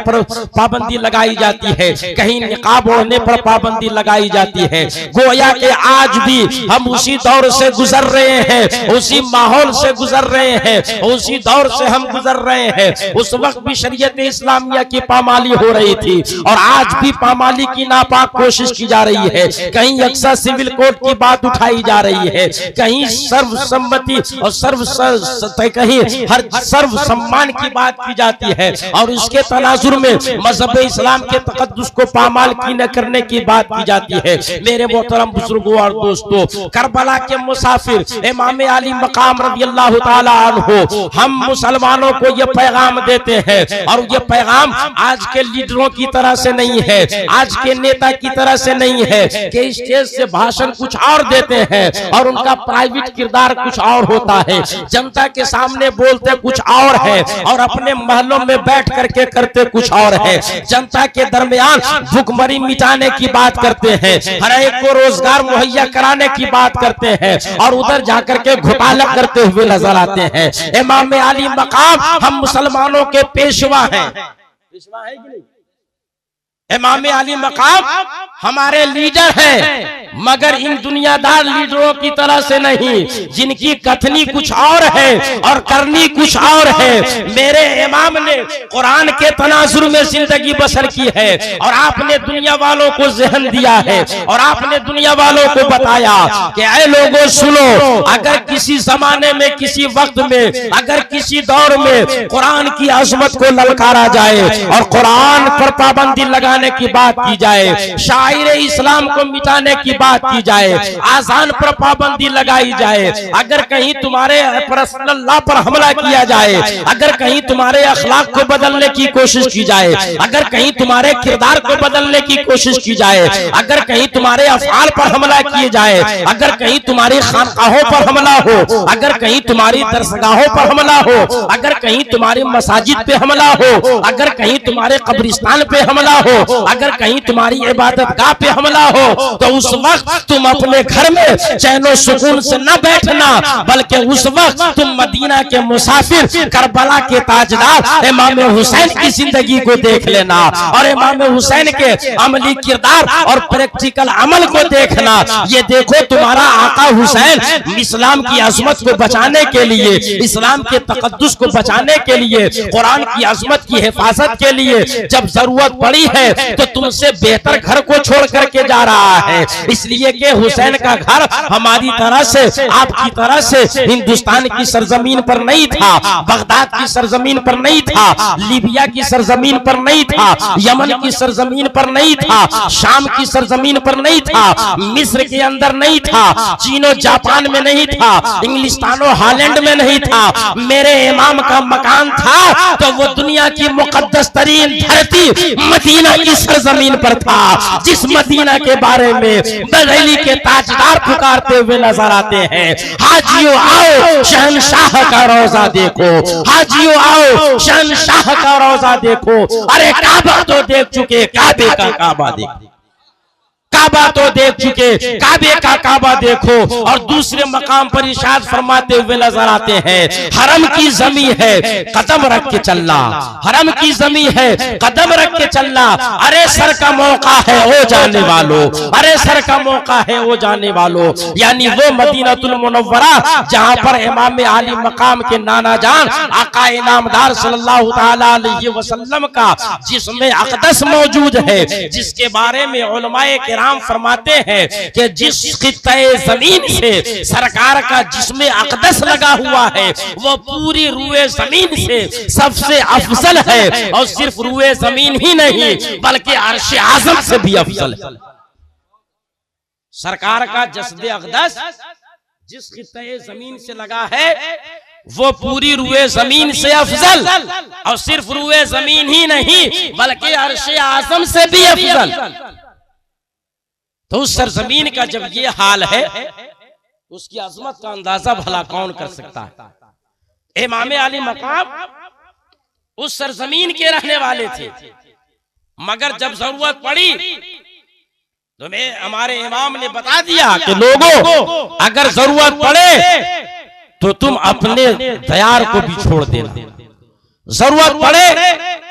पर पाबंदी लगाई जाती है, कहीं निकाब ओढ़ने पर पाबंदी लगाई जाती है। गोया के आज भी हम उसी दौर से गुजर रहे हैं, उसी माहौल से गुजर रहे हैं, उसी दौर से हम गुजर रहे हैं। उस वक्त भी शरीयत इस्लामिया की पामाली हो रही थी और आज भी पामाली की नापाक कोशिश की जा रही है। कहीं अक्सर सिविल कोड की बात उठाई जा रही है, कहीं सर्वसम्मति और कहीं हर सर्व सम्मान की बात की जाती है, और इसके तनाजुर में मजहब इस्लाम के तकद्दुस को पामाल की न करने की बात की जाती है। मेरे मोहतरम बुजुर्गों और दोस्तों, करबला के मुसाफिर इमाम अली मकाम रज़ी अल्लाह ताला अन्हु हम मुसलमानों को ये पैगाम देते हैं, और ये पैगाम आज के लीडरों की तरह से नहीं है, आज के नेता की तरह से नहीं है कि स्टेज से भाषण कुछ और देते हैं और उनका प्राइवेट किरदार कुछ और होता है, जनता के सामने बोलते कुछ और है और अपने महलों में बैठ करके करते कुछ और है। जनता के दरमियान भूखमरी मिटाने की बात करते हैं, हर एक को रोजगार मुहैया कराने की बात करते हैं, और उधर जाकर के घोटाला करते हुए नजर आते हैं। इमाम अली मकाम हम मुसलमानों के पेशवा हैं, पेशवा है कि नहीं? इमाम अली मकाम हमारे लीडर हैं, मगर इन दुनियादार लीडरों की तरह से नहीं, जिनकी कथनी कुछ और है और करनी कुछ और है। मेरे इमाम ने कुरान के तनाजुर में जिंदगी बसर की है, और आपने दुनिया वालों को ज़हन दिया है, और आपने दुनिया वालों को बताया कि ऐ लोगों सुनो, अगर किसी जमाने में, किसी वक्त में, अगर किसी दौर में कुरान की अजमत को ललकारा जाए और कुरान पर पाबंदी लगाने की बात की जाए, शायर इस्लाम को मिटाने की बात की जाए, आजान पर पाबंदी लगाई जाए, अगर कहीं तुम्हारे रसूलुल्लाह पर हमला किया जाए, अगर कहीं तुम्हारे अखलाक को बदलने की कोशिश की जाए, अगर कहीं तुम्हारे किरदार को बदलने की कोशिश की जाए, अगर कहीं तुम्हारे अफआल पर हमला किए जाए, अगर कहीं तुम्हारी खानकाहों पर हमला हो, अगर कहीं तुम्हारी दरसगाहों पर हमला हो, अगर कहीं तुम्हारी मसाजिद पे हमला हो, अगर कहीं तुम्हारे कब्रिस्तान पे हमला हो, अगर कहीं तुम्हारी इबादतगाह पे हमला हो, तो उस वक्त तुम अपने घर में चैनो सुकून से न बैठना, बल्कि उस वक्त तुम मदीना के मुसाफिर, करबला के ताजदार इमाम हुसैन की जिंदगी को देख लेना, और इमाम हुसैन के अमली किरदार और प्रैक्टिकल अमल को देखना। ये देखो, तुम्हारा आका हुसैन इस्लाम की अजमत को बचाने के लिए, इस्लाम के तकद्दुस को बचाने के लिए, कुरान की अजमत की हिफाजत के लिए जब जरूरत पड़ी है तो तुमसे बेहतर घर को छोड़ करके जा रहा है, इसलिए कि हुसैन का घर हमारी तरह से, आपकी तरह से हिंदुस्तान की सरजमीन पर नहीं था, बगदाद की सरजमीन पर नहीं था, लीबिया की सरजमीन पर नहीं था, यमन की सरजमीन पर नहीं था, शाम की सरजमीन पर नहीं था, मिस्र के अंदर नहीं था, चीनो जापान में नहीं था, इंग्लिस्तानो हॉलैंड में नहीं था। मेरे इमाम का मकान था तो वो दुनिया की मुकद्दस तरीन धरती मदीना की सरजमीन पर था, जिस मदीना के बारे में बरेली के ताजदार पुकारते हुए नजर आते हैं। हाजियों आओ शहनशाह का रोजा देखो, हाजियों आओ शहनशाह का रोजा देखो। अरे काबा तो देख चुके, काबे का काबा देखो, काबा तो देख चुके, काबे का काबा देखो। और दूसरे मकाम पर इरशाद फरमाते हुए नजर आते हैं, हरम की जमीन है कदम रख के चलना, हरम की जमीन है कदम रख के चलना। अरे सर का मौका है ओ जाने वालों, अरे सर का मौका है ओ जाने वालों। यानी वो मदीनतुल मुनव्वरा जहां पर इमाम आली मकाम के नाना जान आका इनामदार सल्लल्लाहु तआला अलैहि वसल्लम का जिस्म अक़दस मौजूद है, जिसके बारे में उलमाए किराम फरमाते हैं कि जिस खित्ते जमीन से सरकार का जिस्म अक़दस लगा हुआ है वो पूरी रूए जमीन से सबसे अफजल है। और सिर्फ रूए जमीन ही नहीं बल्कि अर्श आज़म से भी अफजल है। सरकार का जस्द अक़दस जिस खित्ते जमीन से लगा है वो पूरी रूए जमीन से अफजल, और सिर्फ रूए जमीन ही नहीं बल्कि अर्श आज़म से भी अफजल। तो उस सरजमीन का जब ये हाल है उसकी अजमत का अंदाजा भला कौन कर सकता है। इमाम आली मकाम उस सरजमीन के रहने वाले थे, मगर जब जरूरत पड़ी तो हमारे इमाम ने बता दिया कि लोगों अगर जरूरत पड़े तो तुम अपने दयार को भी छोड़ देना, जरूरत पड़े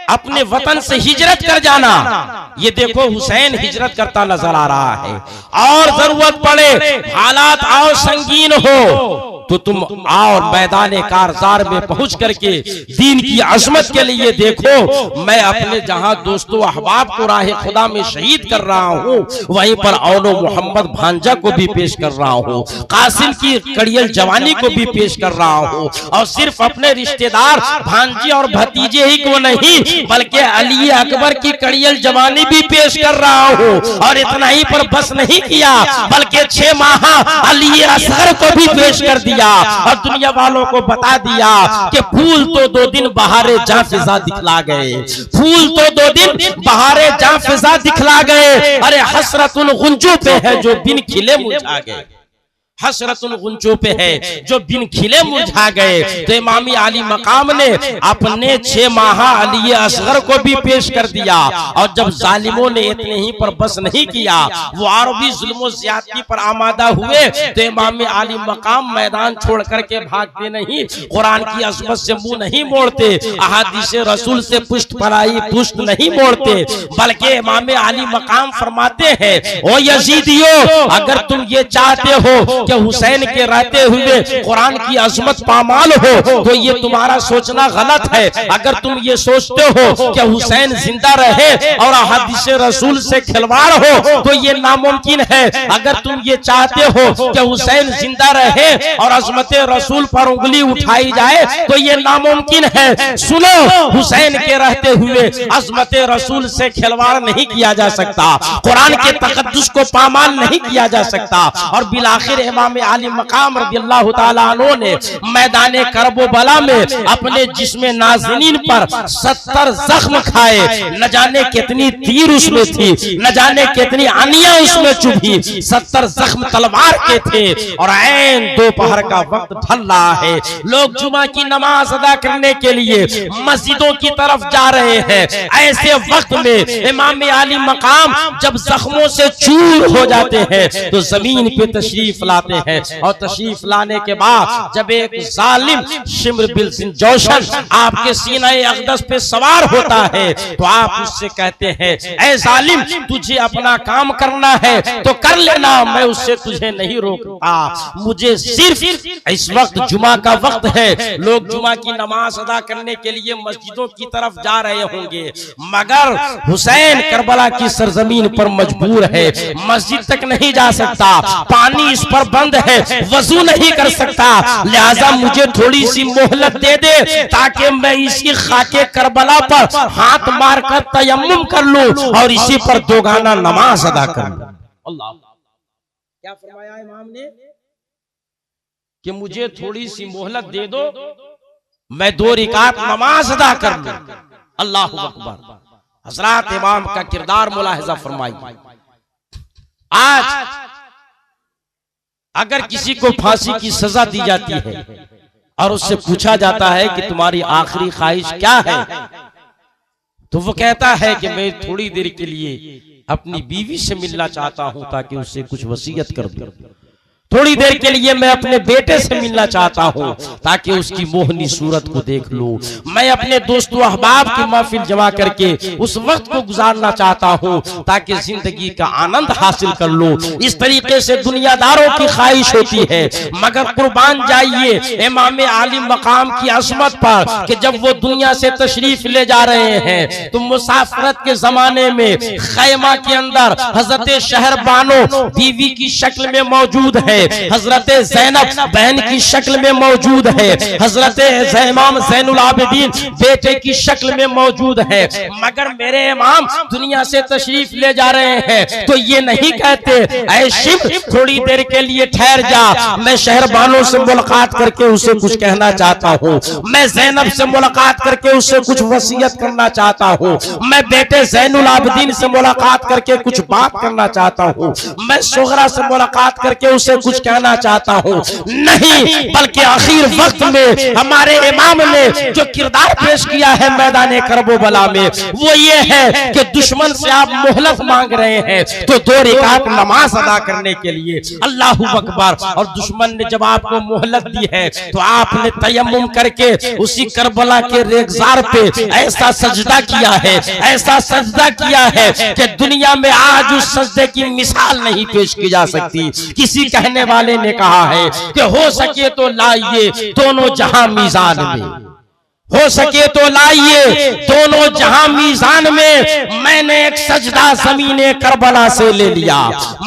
अपने वतन से हिजरत कर जाना। ये देखो हुसैन हिजरत करता नजर आ रहा है। और जरूरत पड़े हालात आओ संगीन हो तो तुम आओ मैदान कारजार में पहुंच करके दीन की अजमत के लिए देखो। मैं अपने जहां दोस्तों अहबाब को राह खुदा में शहीद कर रहा हूं वहीं पर औलो मोहम्मद भांजा को भी पेश कर रहा हूं, कासिम की कड़ियल जवानी को भी पेश कर रहा हूं। और सिर्फ अपने रिश्तेदार भांजे और भतीजे ही को नहीं बल्कि अली अकबर की कड़ियल जवानी भी पेश कर रहा हूं। और इतना ही पर बस नहीं किया बल्कि 6 माह अली असगर को भी पेश कर दिया और दुनिया वालों को बता दिया कि फूल तो 2 दिन बहारे जा फिजा दिखला गए, फूल तो 2 दिन बहारे जा फिजा दिखला गए। अरे हसरतुल गुंजू पे है जो बिन खिले मुरझा गए, हसरतुल गुंजू पे है जो बिन खिले मुरझा गए। तो इमामी आली मकाम ने अपने 6 माह अली असगर को भी पेश कर दिया। और जब जालिमों ने इतने ही पर बस नहीं किया, वो और भी जुल्म ज्यादती पर आमादा हुए, तो इमामी आली मकाम मैदान छोड़ करके भागते नहीं, कुरान की अज़मत से मुंह नहीं मोड़ते, अहादीस रसूल से पुष्ट पराई पुष्ट नहीं मोड़ते, बल्कि इमाम आली मकाम फरमाते हैं, ओ यजीदियो अगर तुम ये चाहते हो कि हुसैन के रहते हुए कुरान की अजमत पामाल हो तो ये तुम्हारा सोचना गलत है। अगर तुम ये सोचते हो कि हुसैन जिंदा रहे और हदीस रसूल से खिलवाड़ हो तो ये नामुमकिन है। अगर तुम ये चाहते हो कि हुसैन जिंदा रहे और अजमत रसूल पर उंगली उठाई जाए तो ये नामुमकिन है। सुनो, हुसैन के रहते हुए अजमत रसूल से खिलवाड़ नहीं किया जा सकता, कुरान के तकद्दुस को पामाल नहीं किया जा सकता। और बिलाखिर इमाम आली मकाम रज़ियल्लाहु ताला अन्हु ने मैदान करबला में अपने जिस्म नाज़नीन पर 70 जख्म खाए। न जाने कितनी तीर उसमें थी, न जाने कितनी आनियां उसमें चुभी, 70 जख्म तलवार के थे। और ऐन दोपहर का वक्त ढल रहा है, लोग जुमा की नमाज अदा करने के लिए मस्जिदों की तरफ जा रहे हैं। ऐसे वक्त में इमाम आली मकाम जब जख्मों से चूर हो जाते हैं तो जमीन पे तशरीफ लाते हैं। और तशरीफ लाने के बाद जब एक जालिम शिम्र बिल सिंह जोशन आपके सीना अक़दस पे सवार होता है तो आप उससे कहते हैं, ऐ जालिम तुझे अपना काम करना है तो कर लेना, मैं उससे तुझे नहीं रोकता। मुझे सिर्फ इस वक्त जुमा का वक्त है, लोग जुमा की नमाज अदा करने के लिए मस्जिदों की तरफ जा रहे होंगे, मगर हुसैन करबला की सरजमीन पर मजबूर है, मस्जिद तक नहीं जा सकता, पानी इस पर बंद है, वजू नहीं कर सकता, लिहाजा मुझे थोड़ी सी मोहलत दे दे ताकि मैं इसी खाके करबला पर हाथ मारकर तयम्मुम कर लूं और इसी पर 2 गाना नमाज अदा कर लूं। अल्लाह, क्या फरमाया इमाम ने कि मुझे थोड़ी सी मोहलत दे दो, मैं 2 रिकात नमाज अदा कर लूं। अल्लाहु अकबर। हज़रात इमाम का किरदार मुलाहिजा फरमाइए। आज अगर किसी को फांसी की सजा दी जाती है और उससे पूछा जाता है कि तुम्हारी आखिरी ख्वाहिश क्या है, तो वो कहता है कि मैं थोड़ी देर के लिए अपनी बीवी से मिलना चाहता हूं ताकि उससे कुछ वसीयत कर दूं, थोड़ी देर के लिए मैं अपने बेटे से मिलना चाहता हूं ताकि उसकी मोहनी सूरत को देख लूं, मैं अपने दोस्तों अहबाब की महफिल जमा करके उस वक्त को गुजारना चाहता हूं ताकि जिंदगी का आनंद हासिल कर लूं। इस तरीके से दुनियादारों की ख्वाहिश होती है। मगर कुर्बान जाइए इमाम आली मकाम की अजमत पर कि जब वो दुनिया से तशरीफ ले जा रहे हैं तो मुसाफरत के जमाने में खैमा के अंदर हजरत शहरबानो बीवी की शक्ल में मौजूद है, हजरत ज़ैनब बहन की शक्ल में मौजूद है, हजरत इमाम ज़ैनुल आबिदीन बेटे की शक्ल में मौजूद है। मगर मेरे इमाम दुनिया से तशरीफ ले जा रहे हैं तो ये नहीं कहते ऐ शिव थोड़ी देर के लिए ठहर जा, मैं शहरबानों से मुलाकात करके उसे कुछ कहना चाहता हूँ, मैं ज़ैनब से मुलाकात करके उससे कुछ वसीयत करना चाहता हूँ, मैं बेटे ज़ैनुल आबिदीन से मुलाकात करके कुछ बात करना चाहता हूँ, मैं सुगरा से मुलाकात करके उसे कुछ कहना चाहता हूं। नहीं, बल्कि आखिर वक्त में हमारे इमाम ने जो किरदार पेश किया है मैदान करबला में वो ये है कि दुश्मन से आप मोहलत मांग रहे हैं तो 2 रकात नमाज अदा करने के लिए अल्लाहू अकबर, और दुश्मन ने जब आपको मोहलत दी है तो आपने तयम्मुम करके उसी करबला के रेगजार पे ऐसा सजदा किया है, ऐसा सजदा किया है कि दुनिया में आज उस सजदे की मिसाल नहीं पेश की जा सकती। किसी कहने वाले ने कहा है कि हो सके तो लाइए दोनों जहां मीजान में, हो सके तो लाइए दोनों जहां मीजान में। मैंने एक सजदा ज़मीने करबला से ले लिया,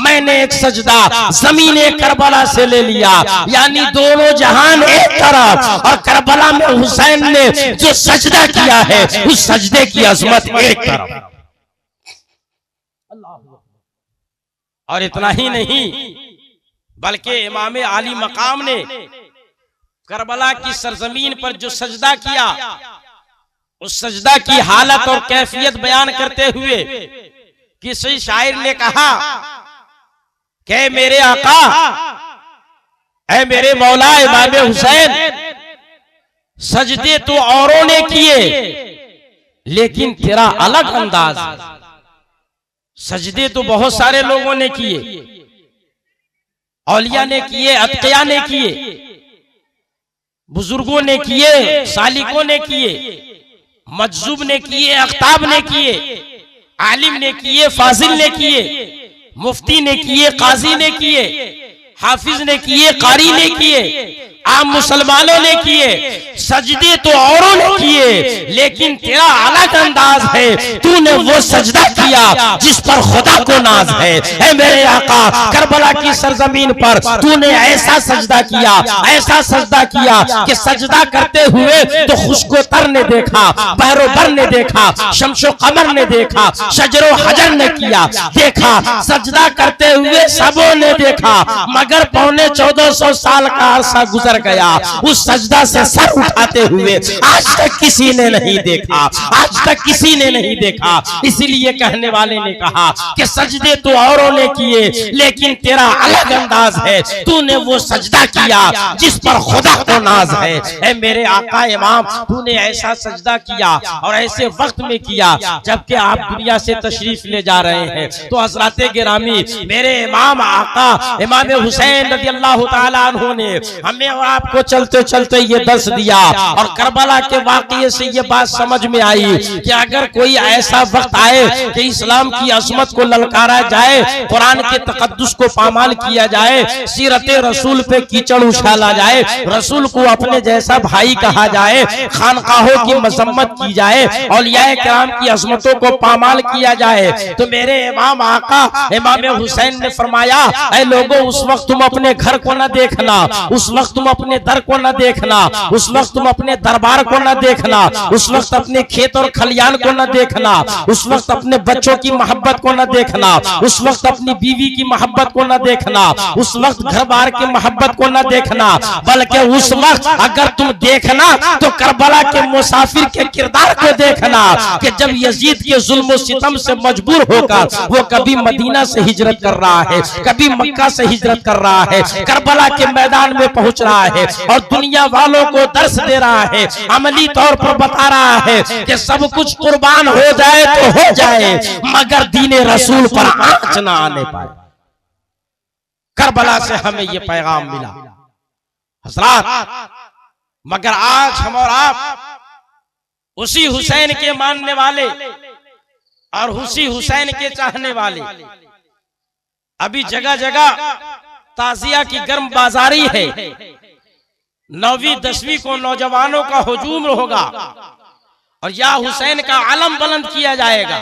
मैंने एक सजदा ज़मीने करबला से ले लिया, यानी दोनों जहान एक तरफ और करबला में हुसैन ने जो सजदा किया है उस सजदे की अजमत एक तरफ। और इतना ही नहीं बल्कि इमाम आली मकाम ने करबला की सरजमीन पर जो सजदा किया उस सजदा की हालत और कैफियत बयान करते हुए किसी शायर ने कहा कि मेरे आका, ऐ मेरे मौला इमाम हुसैन, सजदे तो औरों ने किए लेकिन तेरा अलग अंदाज है। सजदे तो बहुत सारे लोगों ने किए, औलिया ने किए, अतकिया ने किए, बुजुर्गों ने किए, सालिकों ने किए, मजजूब ने किए, अख्ताब ने किए, आलिम ने किए, फाजिल ने किए, मुफ्ती ने किए, काजी ने किए, हाफिज ने किए, कारी ने किए, आम मुसलमानों ने किए। सजदे तो औरों ने किए लेकिन तेरा अलग अंदाज है, तूने वो सजदा किया जिस पर खुदा को नाज है। ऐ मेरे आका, करबला की सरजमीन पर तूने ऐसा सजदा किया, ऐसा सजदा किया कि सजदा करते हुए तो खुशको तर ने देखा, बहरो बर ने देखा, शमशो कमर ने देखा, शजरो हजर ने किया देखा, सजदा करते हुए सबों ने देखा, मगर 1450 साल का अरसा गुजर गया, उस सजदा से सर उठाते हुए आज तक किसी ने नहीं देखा, आज तक किसी ने नहीं देखा। इसीलिए कहने वाले ने कहा कि सजदे तो औरों ने किए लेकिन तेरा अलग अंदाज है, तूने वो सजदा किया जिस पर खुदा को नाज है। ऐ मेरे आका इमाम, तूने ऐसा सजदा किया और ऐसे वक्त में किया जबकि आप दुनिया से तशरीफ ले जा रहे हैं। तो हजरत गिरामी मेरे इमाम आका इमाम हुसैन रज़ी अल्लाह ताला अन्हु ने हमें और आपको चलते चलते ये दर्श दिया और करबला के वाक़ये से ये बात समझ में आई कि अगर कोई ऐसा वक्त आए कि इस्लाम की अज़मत को ललकारा जाए, कुरान के तक़द्दुस को पामाल किया जाए, सीरत रसूल पे कीचड़ उछाला जाए, रसूल को अपने जैसा भाई कहा जाए, खानकाहों की मजम्मत की जाए, औलियाए किराम की अज़मतों को पामाल किया जाए, तो मेरे इमाम आका इमाम हुसैन ने फरमाया, ऐ लोगों, उस वक्त तुम अपने घर को न देखना, उस वक्त तुम अपने दर को न देखना, उस वक्त तुम अपने दरबार को न देखना, उस वक्त अपने खेत और खलियान को न देखना, उस वक्त अपने बच्चों की मोहब्बत को न देखना, उस वक्त अपनी बीवी की मोहब्बत को न देखना, उस वक्त घर बार की मोहब्बत को न देखना, बल्कि उस वक्त अगर तुम देखना तो करबला के मुसाफिर के किरदार को देखना कि जब यजीद के जुल्म सितम से मजबूर होकर वो कभी मदीना से हिजरत कर रहा है, कभी मक्का से हिजरत कर रहा है, करबला के मैदान में पहुंच रहा है और दुनिया वालों को दर्श दे रहा है, अमली तौर पर बता रहा है कि सब कुछ कुर्बान हो जाए तो हो जाए मगर दीने रसूल पर आंच ना आने पाए। करबला से हमें यह पैगाम मिला हज़रात। मगर आज हम और आप उसी हुसैन के मानने वाले और उसी हुसैन के चाहने वाले, अभी जगह जगह ताजिया की गर्म बाजारी है। 9वीं 10वीं को नौजवानों का हुजूम होगा और या हुसैन का आलम बुलंद किया जाएगा,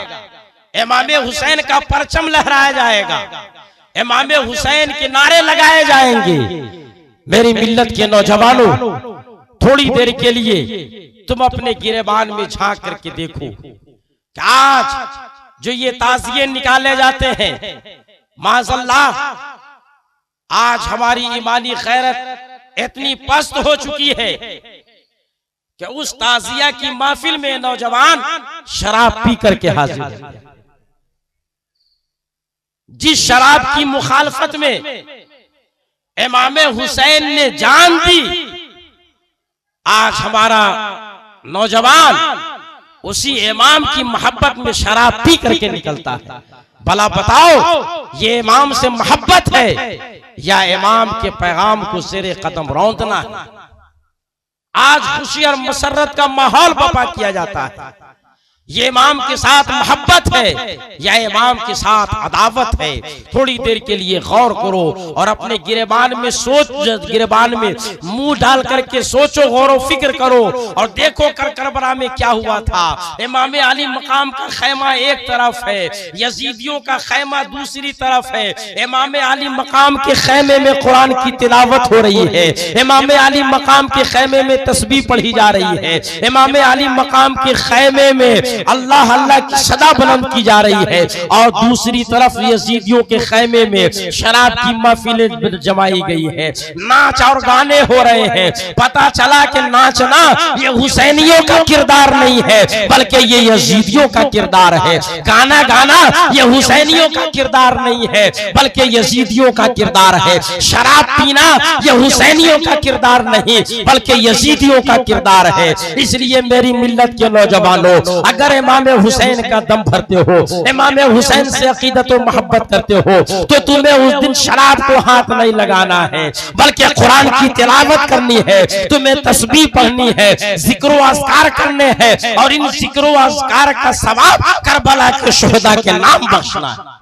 इमाम हुसैन का परचम लहराया जाएगा, इमाम हुसैन के नारे लगाए जाएंगे। मेरी मिल्लत के नौजवानों, थोड़ी देर के लिए तुम अपने गिरेबान में झांक करके देखो कि आज जो ये ताजिए निकाले जाते हैं, माज़अल्लाह आज हमारी ईमानी गैरत इतनी पस्त हो चुकी है कि उस ताजिया की महफिल में नौजवान शराब पी करके हाजिर है। जिस शराब की मुखालफत में इमाम हुसैन ने जान दी, आज हमारा नौजवान उसी इमाम की मोहब्बत में शराब पी करके निकलता है। भला बताओ ये इमाम से मोहब्बत है या इमाम के पैगाम को ज़ेरे कदम रौंदना है? आज खुशी और मसरत का माहौल बर्पा किया जाता है। ये इमाम के साथ मोहब्बत है या इमाम के साथ अदावत है? थोड़ी देर के लिए गौर करो और अपने गिरेबान में गिरेबान में मुंह डाल करके सोचो, गौर फिक्र करो और देखो करबला में क्या हुआ था। इमाम अली मकाम का खैमा एक तरफ है, यजीदियों का खैमा दूसरी तरफ है। इमाम अली मकाम के खैमे में कुरान की तिलावत हो रही है, इमाम अली मकाम के खैमे में तस्बीह पढ़ी जा रही है, इमाम अली मकाम के खैमे में अल्लाह अल्लाह की सदा बुलंद की जा रही है और दूसरी तरफ यजीदियों के खैमे में शराब की महफिलें जमाई गई है, नाच और गाने हो रहे हैं। पता चला कि नाचना ये हुसैनियों का किरदार नहीं है बल्कि ये यजीदियों का किरदार है। गाना गाना ये हुसैनियों का किरदार नहीं है बल्कि यजीदियों का किरदार है। शराब पीना ये हुसैनियों का किरदार नहीं बल्कि यजीदियों का किरदार है। इसलिए मेरी मिल्लत के नौजवानों, अगर इमाम हुसैन का दम भरते हो, इमाम हुसैन से अकीदत और मोहब्बत करते हो तो तुम्हें उस दिन शराब को हाथ नहीं लगाना है बल्कि कुरान की तिलावत करनी है, तुम्हें तस्बीह पढ़नी है, जिक्र व अज़कार करने हैं और इन जिक्र व अज़कार का सवाब करबला के शुहदा के नाम बख्शना है।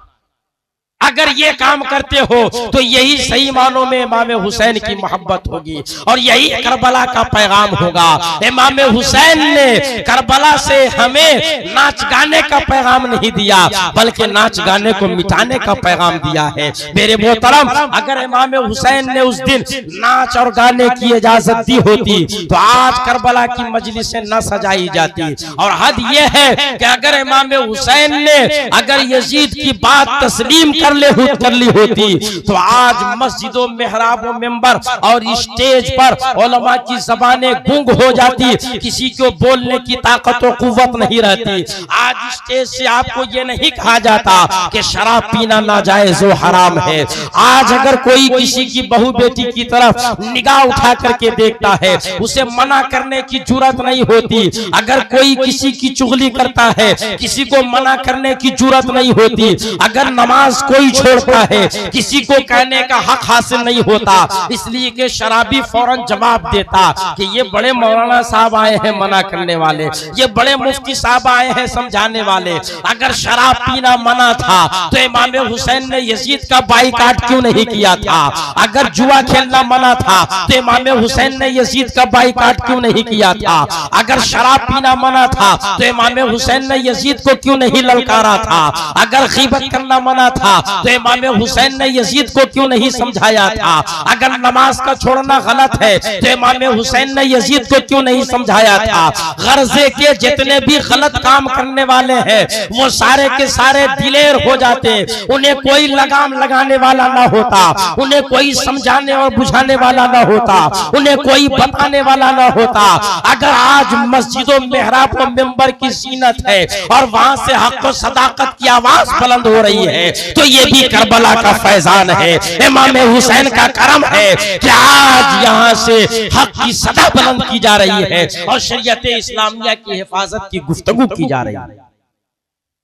अगर ये काम करते हो तो यही सही मानों में इमाम हुसैन की मोहब्बत होगी और यही करबला का पैगाम होगा। इमाम हुसैन ने करबला से हमें नाच गाने का पैगाम नहीं दिया बल्कि नाच गाने को मिटाने का पैगाम दिया है। मेरे मोहतरम, अगर इमाम हुसैन ने उस दिन नाच और गाने की इजाजत दी होती तो आज करबला की मजलिसें न सजाई जाती। और हद यह है कि अगर इमाम हुसैन ने अगर यजीद की बात तस्लीम कर ली होती तो आज मस्जिदों, मेहराबों, मेंबर और स्टेज पर उलमा की ज़बानें गूंग हो जाती, किसी को बोलने की ताकत और कुव्वत नहीं रहती। आज स्टेज से आपको ये नहीं कहा जाता कि शराब पीना नाजायज व हराम है। आज अगर कोई किसी की बहू बेटी की तरफ निगाह उठा करके देखता है, उसे मना करने की जुर्रत नहीं होती। अगर कोई किसी की चुगली करता है, किसी को मना करने की जुर्रत नहीं होती। अगर नमाज कोई छोड़ता है, किसी को कहने का हक हासिल नहीं होता, इसलिए कि शराबी फौरन जवाब देता कि ये बड़े मौलाना साहब आए हैं मना करने वाले, ये बड़े मुफ्ती साहब आए हैं समझाने वाले। अगर शराब पीना मना था तो इमाम हुसैन ने यजीद का बाइकाट क्यों नहीं किया था? अगर जुआ खेलना मना था तो इमाम हुसैन ने यजीद का बाइकाट क्यों नहीं किया था? अगर शराब पीना मना था तो इमाम हुसैन ने यजीद को क्यों नहीं ललकारा था? अगर गीबत करना मना था तो इमाम हुसैन ने यजीद को क्यों नहीं समझाया था? अगर नमाज का छोड़ना गलत है तो इमाम हुसैन ने यजीद को क्यों नहीं समझाया था? गर्जे के जितने भी गलत काम करने वाले हैं वो सारे के सारे दिलेर हो जाते, उन्हें कोई लगाम लगाने वाला ना होता, उन्हें कोई समझाने और बुझाने वाला ना होता, उन्हें कोई बताने वाला ना होता। अगर आज मस्जिदों मेहराब और मिंबर की जीनत है और वहां से हक और सदाकत की आवाज बुलंद हो रही है तो ये भी करबला का फैजान है, इमाम हुसैन का करम है कि आज यहाँ से हक की सदा बुलंद की जा रही है और शरीयत इस्लामिया की हिफाजत की गुफ्तगू की जा रही है।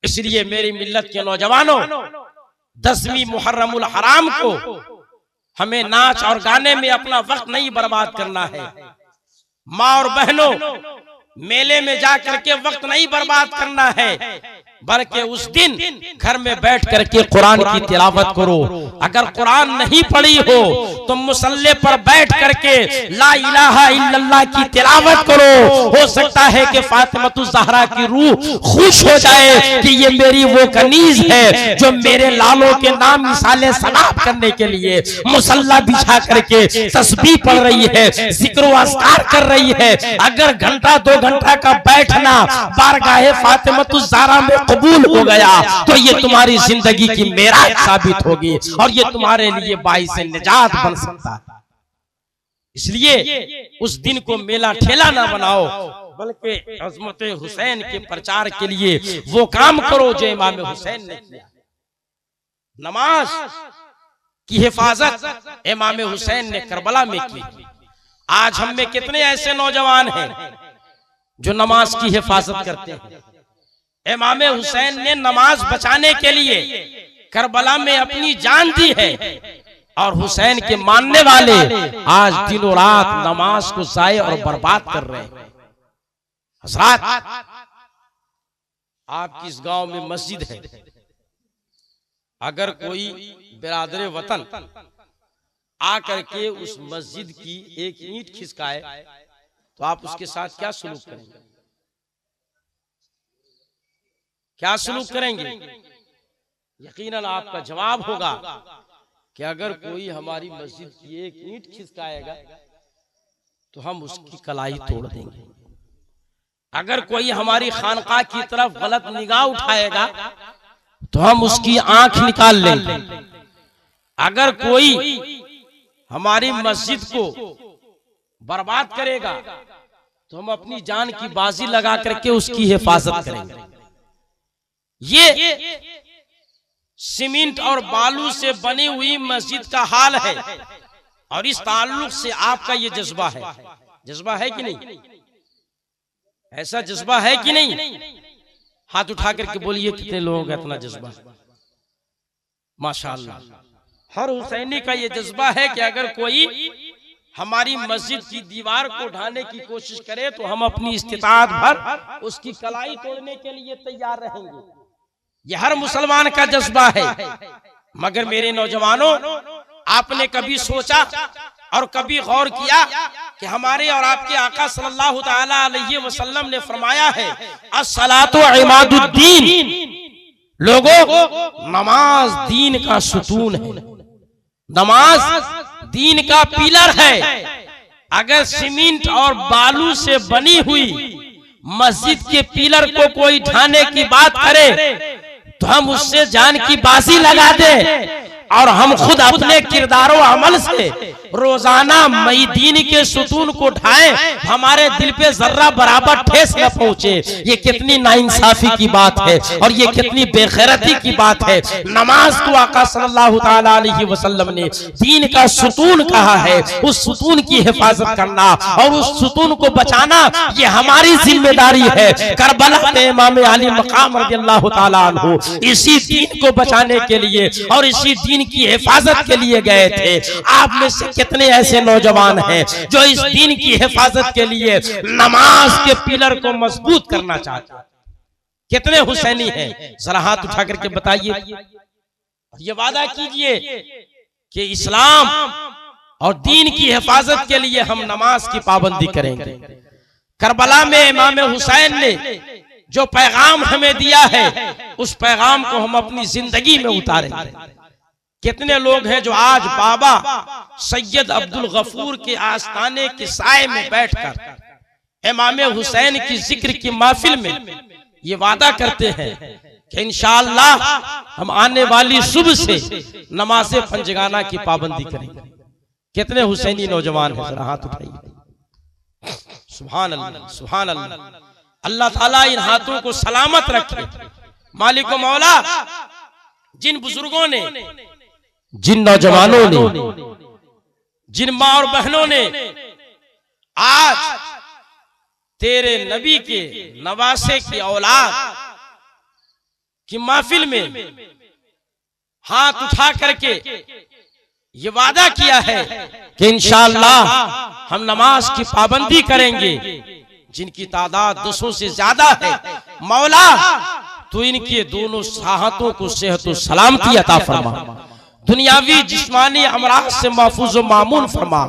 इसलिए मेरी मिल्लत के नौजवानों, 10वीं मुहर्रमुल हराम को हमें नाच और गाने में अपना वक्त नहीं बर्बाद करना है। माँ और बहनों, मेले में जाकर के वक्त नहीं बर्बाद करना है, बल्कि उस दिन घर में बैठ करके कुरान की तिलावत करो। अगर कुरान नहीं पढ़ी हो तो मुसल्ले पर बैठ करके ला इलाहा इल्लल्लाह की तिलावत करो। हो सकता है कि फातिमतुज़ ज़हरा की रूह खुश हो जाए कि ये मेरी वो कनीज है जो मेरे लालों के नाम मिसाले सलाब करने के लिए मुसल्ला बिछा करके तस्बीह पढ़ रही है, जिक्र व अस्कार कर रही है। अगर घंटा 2 घंटा का बैठना बारगाहे फातिमतुज़ ज़हरा में कबूल हो गया तो ये तुम्हारी जिंदगी की मेराज साबित होगी और ये तुम्हारे लिए बाइस निजात बन सकता है। इसलिए उस दिन को मेला ठेला ना बनाओ, बल्कि अज़मत हुसैन के प्रचार के लिए वो काम करो जो इमाम हुसैन ने किया। नमाज की हिफाजत इमाम हुसैन ने करबला में की। आज हम में कितने ऐसे नौजवान हैं जो नमाज की हिफाजत करते हैं। इमाम हुसैन ने नमाज बचाने के लिए करबला में अपनी जान दी है और हुसैन के मानने वाले आज दिनों रात नमाज को ज़ाय और बर्बाद कर रहे हैं। हज़रात, आपकी इस गांव में मस्जिद है, अगर कोई बिरादर वतन आकर के उस मस्जिद की एक ईंट खिसकाए तो आप उसके साथ क्या सलूक करेंगे? क्या सलूक करेंगे? यकीनन आपका जवाब होगा कि अगर कोई हमारी मस्जिद की एक ईंट खिसकाएगा तो हम उसकी कलाई तोड़ देंगे। अगर कोई हमारी खानकाह की तरफ गलत निगाह उठाएगा तो हम उसकी आंख निकाल लेंगे। अगर कोई हमारी मस्जिद को बर्बाद करेगा तो हम अपनी जान की बाजी लगा करके उसकी हिफाजत करेंगे। ये सीमेंट और बालू से बनी हुई मस्जिद का हाल है और इस ताल्लुक से आपका ये जज्बा है। जज्बा है कि नहीं? ऐसा जज्बा है कि नहीं? हाथ उठा करके बोलिए कितने लोगों का इतना जज्बा? माशाअल्लाह, हर हुसैनी का ये जज्बा है कि अगर कोई हमारी मस्जिद की दीवार को ढाने की कोशिश करे तो हम अपनी इस्तिताअत भर उसकी कलाई तोड़ने के लिए तैयार रहेंगे। यह हर मुसलमान का जज्बा है। मगर मेरे नौजवानों, आपने कभी सोचा और कभी गौर किया कि हमारे और आपके आका सल्लल्लाहु तआला अलैहि वसल्लम ने फरमाया है, अस्सलातु इमादुद्दीन, लोगों नमाज दीन का सुतून है, नमाज दीन का पिलर है। अगर सीमेंट और बालू से बनी हुई मस्जिद के पिलर को कोई ढाने की बात करे तो हम उससे जान की बाजी लगा दे और हम खुद अपने किरदारों अमल से रोजाना मई दीन के सुतून को ढाएं, हमारे दिल पे जर्रा बराबर ठेस न पहुंचे। ये कितनी नाइंसाफी की बात है और ये कितनी बेगैरती की बात है। नमाज को आका सल्लल्लाहु तआला अलैहि वसल्लम ने दीन का सुतून कहा है। उस सुतून की हिफाजत करना और उस सुतून को बचाना ये हमारी जिम्मेदारी है। करबला में इमाम अली मकाम रज़ियल्लाहु तआला अन्हु इसी दीन को बचाने के लिए और इसी दीन की हिफाजत के लिए गए थे। आप में से कितने ऐसे नौजवान हैं जो इस दीन की हिफाजत के लिए नमाज के पिलर को मजबूत करना चाहते हैं? कितने हुसैनी हैं? जरा हाथ उठा करके बताइए। ये वादा कीजिए कि इस्लाम और दीन की हिफाजत के लिए हम नमाज की पाबंदी करेंगे। करबला में इमाम हुसैन ने जो पैगाम हमें दिया है उस पैगाम को हम अपनी जिंदगी में उतारेंगे। कितने लोग हैं जो आज बाबा सैयद अब्दुल गफूर के आस्थाने के साए में बैठकर इमाम हुसैन की जिक्र की महफिल में ये वादा करते हैं कि इंशाअल्लाह हम आने वाली सुबह से नमाज पंजगाना की पाबंदी करेंगे। कितने हुसैनी नौजवान हैं, जरा हाथ उठाइए। सुभान अल्लाह, सुभान अल्लाह। अल्लाह ताला इन हाथों को सलामत रखे। मालिक व मौला, जिन बुजुर्गों ने, जिन नौजवानों ने, जिन माँ और बहनों ने आज तेरे नबी के नवासे की औलाद की महफिल में हाथ उठा करके ये वादा किया है कि इंशाअल्लाह हम नमाज की पाबंदी करेंगे, जिनकी तादाद 200 से ज्यादा है, मौला तो इनके दोनों साहतों को सेहत और सलामती अता फरमा, दुनियावी जिस्मानी अमराज से महफूज व मामून फरमा,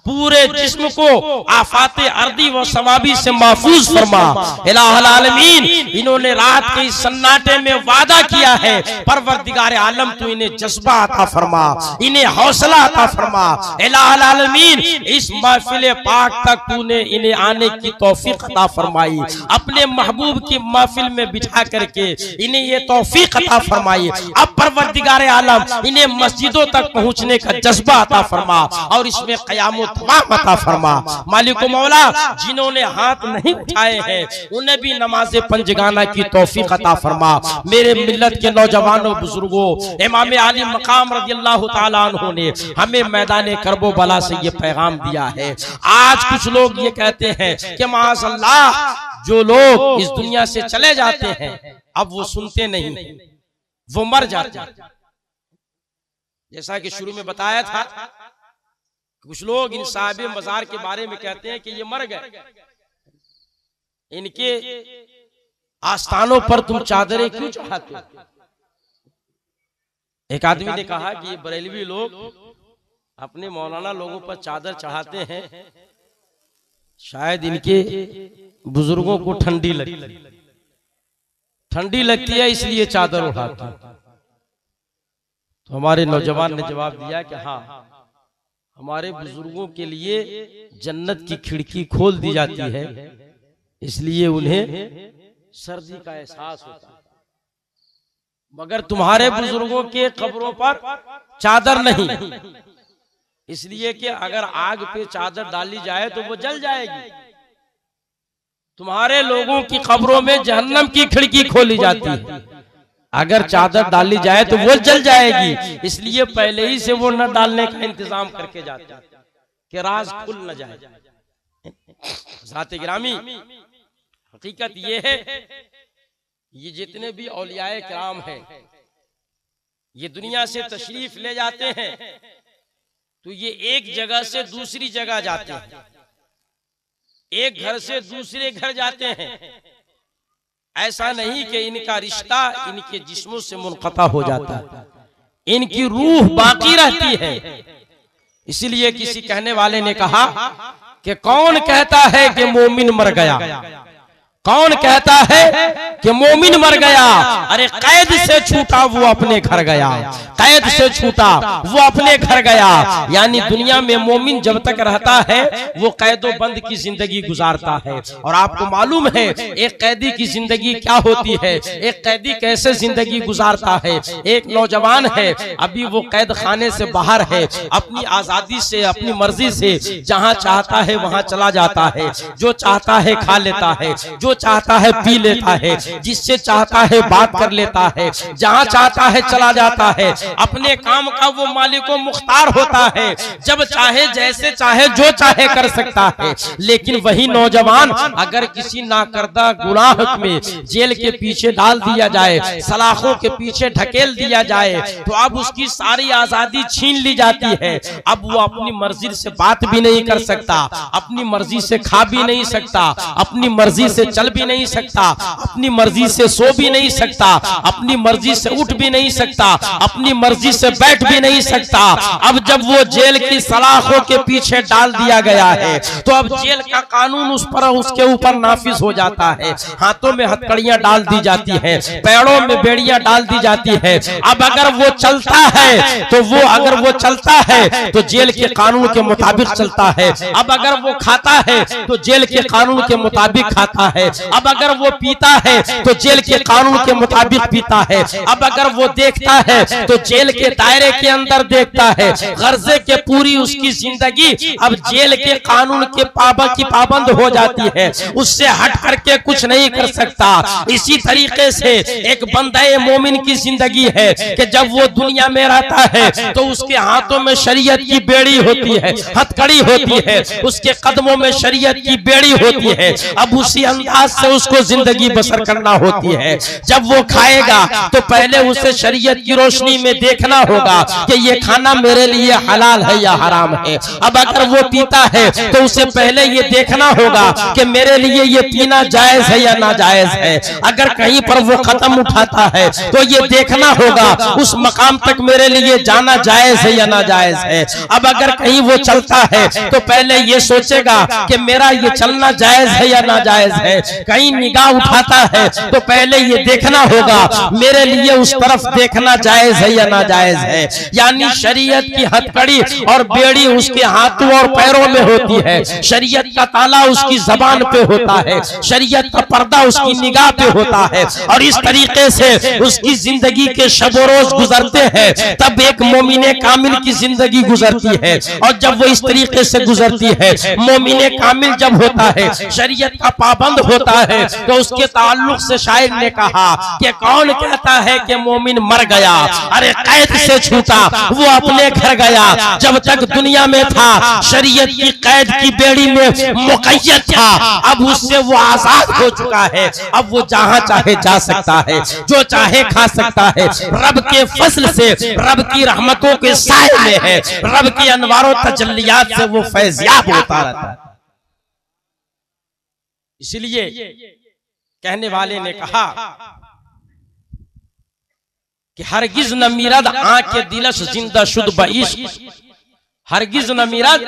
पूरे जिस्म को आफाते अर्दी व समाबी से महफूज फरमा। इलाहुल आलमीन, इन्होंने रात के इस सन्नाटे में वादा किया है, परवरदिगार आलम तू इन्हें जज्बा अता फरमा, इन्हें हौसला अता फरमा। इलाहुल आलमीन, इस महफिल पाक तक तूने इन्हें आने की तौफीक अता फरमाई, अपने महबूब की महफिल में बिठा करके इन्हें ये तौफीक अता फरमाई। अब परवरदिगार आलम इन्हें मस्जिदों तक पहुंचने का जज्बा अता फरमा और इसमें क़यामत तमाम अता फरमा। मालिक मौला, जिन्होंने हाथ नहीं उठाए हैं उन्हें भी नमाज पंजगाना की तौफीक अता फरमा। मेरे मिल्लत के नौजवानों बुजुर्गों, इमाम आली मकाम रज़ियल्लाहु ताला अन्हु ने हमें मैदान करबला से ये पैगाम दिया है। आज कुछ लोग ये कहते हैं कि माज़अल्लाह, जो लोग इस दुनिया से चले जाते हैं अब वो सुनते नहीं, वो मर जाते हैं। जैसा कि शुरू में बताया था, कुछ लोग इन साहिब मजार के बारे में कहते हैं कि ये मर गए, इनके आस्थानों पर तुम चादरें क्यों चढ़ाते हो? एक आदमी ने कहा कि ये बरेलवी लोग अपने मौलाना लोगों पर चादर चढ़ाते हैं, शायद इनके बुजुर्गों को ठंडी लगती है इसलिए चादर उठाते हैं। तो हमारे नौजवान ने जवाब दिया कि हाँ, हमारे बुजुर्गों के लिए जन्नत की खिड़की खोल दी जाती है, इसलिए उन्हें सर्दी का एहसास होता है, मगर तुम्हारे बुजुर्गों के कब्रों पर चादर नहीं, इसलिए कि अगर आग पे चादर डाली जाए तो वो जल जाएगी। तुम्हारे लोगों की कब्रों में जहन्नम की खिड़की खोली जाती है, अगर चादर डाली जाए तो वो जल जाएगी, इसलिए पहले ही से वो न डालने का इंतजाम करके जाते हैं कि राज खुल न जाए। ज़ात गिरामी, हकीकत ये है, ये जितने भी औलियाए किराम हैं ये दुनिया से तशरीफ ले जाते हैं तो ये एक जगह से दूसरी जगह जाते हैं, एक घर से दूसरे घर जाते हैं। ऐसा नहीं कि इनका रिश्ता इनके जिस्मों से मुनक़ता हो जाता है, इनकी रूह बाकी रहती है। इसीलिए किसी कहने वाले ने कहा कि कौन कहता है कि मोमिन मर गया, कौन कहता है कि मोमिन मर गया? अरे कैद से छूटा वो अपने घर गया, कैद से छूटा वो अपने घर गया। यानी दुनिया में मोमिन जब तक रहता है वो कैदो बंद की जिंदगी गुजारता है। और आपको मालूम है एक कैदी की जिंदगी क्या होती है, एक कैदी कैसे जिंदगी गुजारता है। एक नौजवान है, अभी वो कैद खाने से बाहर है, अपनी आजादी से अपनी मर्जी से जहाँ चाहता है वहाँ चला जाता है, जो चाहता है खा लेता है, जो चाहता है पी लेता है, जिससे चाहता है बात कर लेता है, जहां चाहता है चला जाता है। अपने काम का वो मालिको मुख्तार होता है, जब चाहे जैसे चाहे जो चाहे कर सकता है। लेकिन वही नौजवान अगर किसी नाकर्दा गुनाह में जेल के पीछे डाल दिया जाए, सलाखों के पीछे ढकेल दिया जाए, तो अब उसकी सारी आजादी छीन ली जाती है। अब वो अपनी मर्जी से बात भी नहीं कर सकता, अपनी मर्जी से खा भी नहीं सकता, अपनी मर्जी से चल भी नहीं सकता, अपनी मर्जी से सो भी नहीं सकता, अपनी मर्जी से उठ भी नहीं सकता, अपनी मर्जी से बैठ भी नहीं सकता। अब जब वो जेल की सलाखों के पीछे डाल दिया गया है तो अब जेल का कानून उसके ऊपर नाफिज हो जाता है। हाथों में हथकड़ियां डाल दी जाती है, पैरों में बेड़ियां डाल दी जाती है। अब अगर वो चलता है तो चलता है तो जेल के कानून के मुताबिक चलता है। अब अगर वो खाता है तो जेल के कानून के मुताबिक खाता है। अब अगर वो पीता है तो जेल के कानून के मुताबिक पीता है। अब अगर वो देखता है तो जेल के दायरे के अंदर देखता है। गर्जे के पूरी उसकी जिंदगी अब जेल के कानून के पाबंद हो जाती है, उससे हट करके कुछ नहीं कर सकता। इसी तरीके से एक बंदे मोमिन की जिंदगी है कि जब वो दुनिया में रहता है तो उसके हाथों में शरीयत की बेड़ी होती है, हथकड़ी होती है, उसके कदमों में शरीयत की बेड़ी होती है। अब उसी अंदाज से उसको जिंदगी बसर करना होती है। जब वो खाएगा तो पहले उसे शरीयत की रोशनी में देखना होगा कि ये खाना मेरे लिए हलाल है या हराम है। अब अगर वो पीता है तो उसे पहले ये देखना होगा कि मेरे लिए ये पीना जायज है या नाजायज है। अगर कहीं पर वो कदम उठाता है तो ये देखना होगा उस मकाम तक मेरे लिए जाना जायज है या नाजायज है। अब अगर कहीं वो चलता है तो पहले ये सोचेगा कि मेरा ये चलना जायज है या नाजायज है। कहीं निगाह उठाता है तो पहले ये देखना होगा मेरे लिए उस तरफ देखना जायज है या नाजायज है। यानी शरीयत की हथकड़ी और बेड़ी उसके हाथों और पैरों में होती है, शरीयत का ताला उसकी जबान पे होता है, शरीयत का पर्दा उसकी निगाह पे होता है। और इस तरीके से उसकी जिंदगी के शबो रोज गुजरते हैं तब एक मोमिने कामिल की जिंदगी गुजरती है। और जब वो इस तरीके से गुजरती है, मोमिने कामिल जब होता है, शरीयत का पाबंद होता है, तो उसके ताल्लुक से शायर ने कहा कि कौन कहता है कि मोमिन मर गया, अरे कैद से छूटा वो अपने घर गया। जब तक दुनिया में था शरीयत की कैद की बेड़ी में मुक़य्यद था, अब उससे वो आजाद हो चुका है। अब वो जहां चाहे जा सकता है, जो चाहे खा सकता है। रब के फजल से, रब की रहमतों के साए में है, रब की अनवारों तजल्लियात से वो फैज़याब होता रहता है। इसलिए कहने वाले ने कहा कि हरगिज न मीरद आंखे दिलश जिंदा शुद बइश्क, हरगिज न मीरद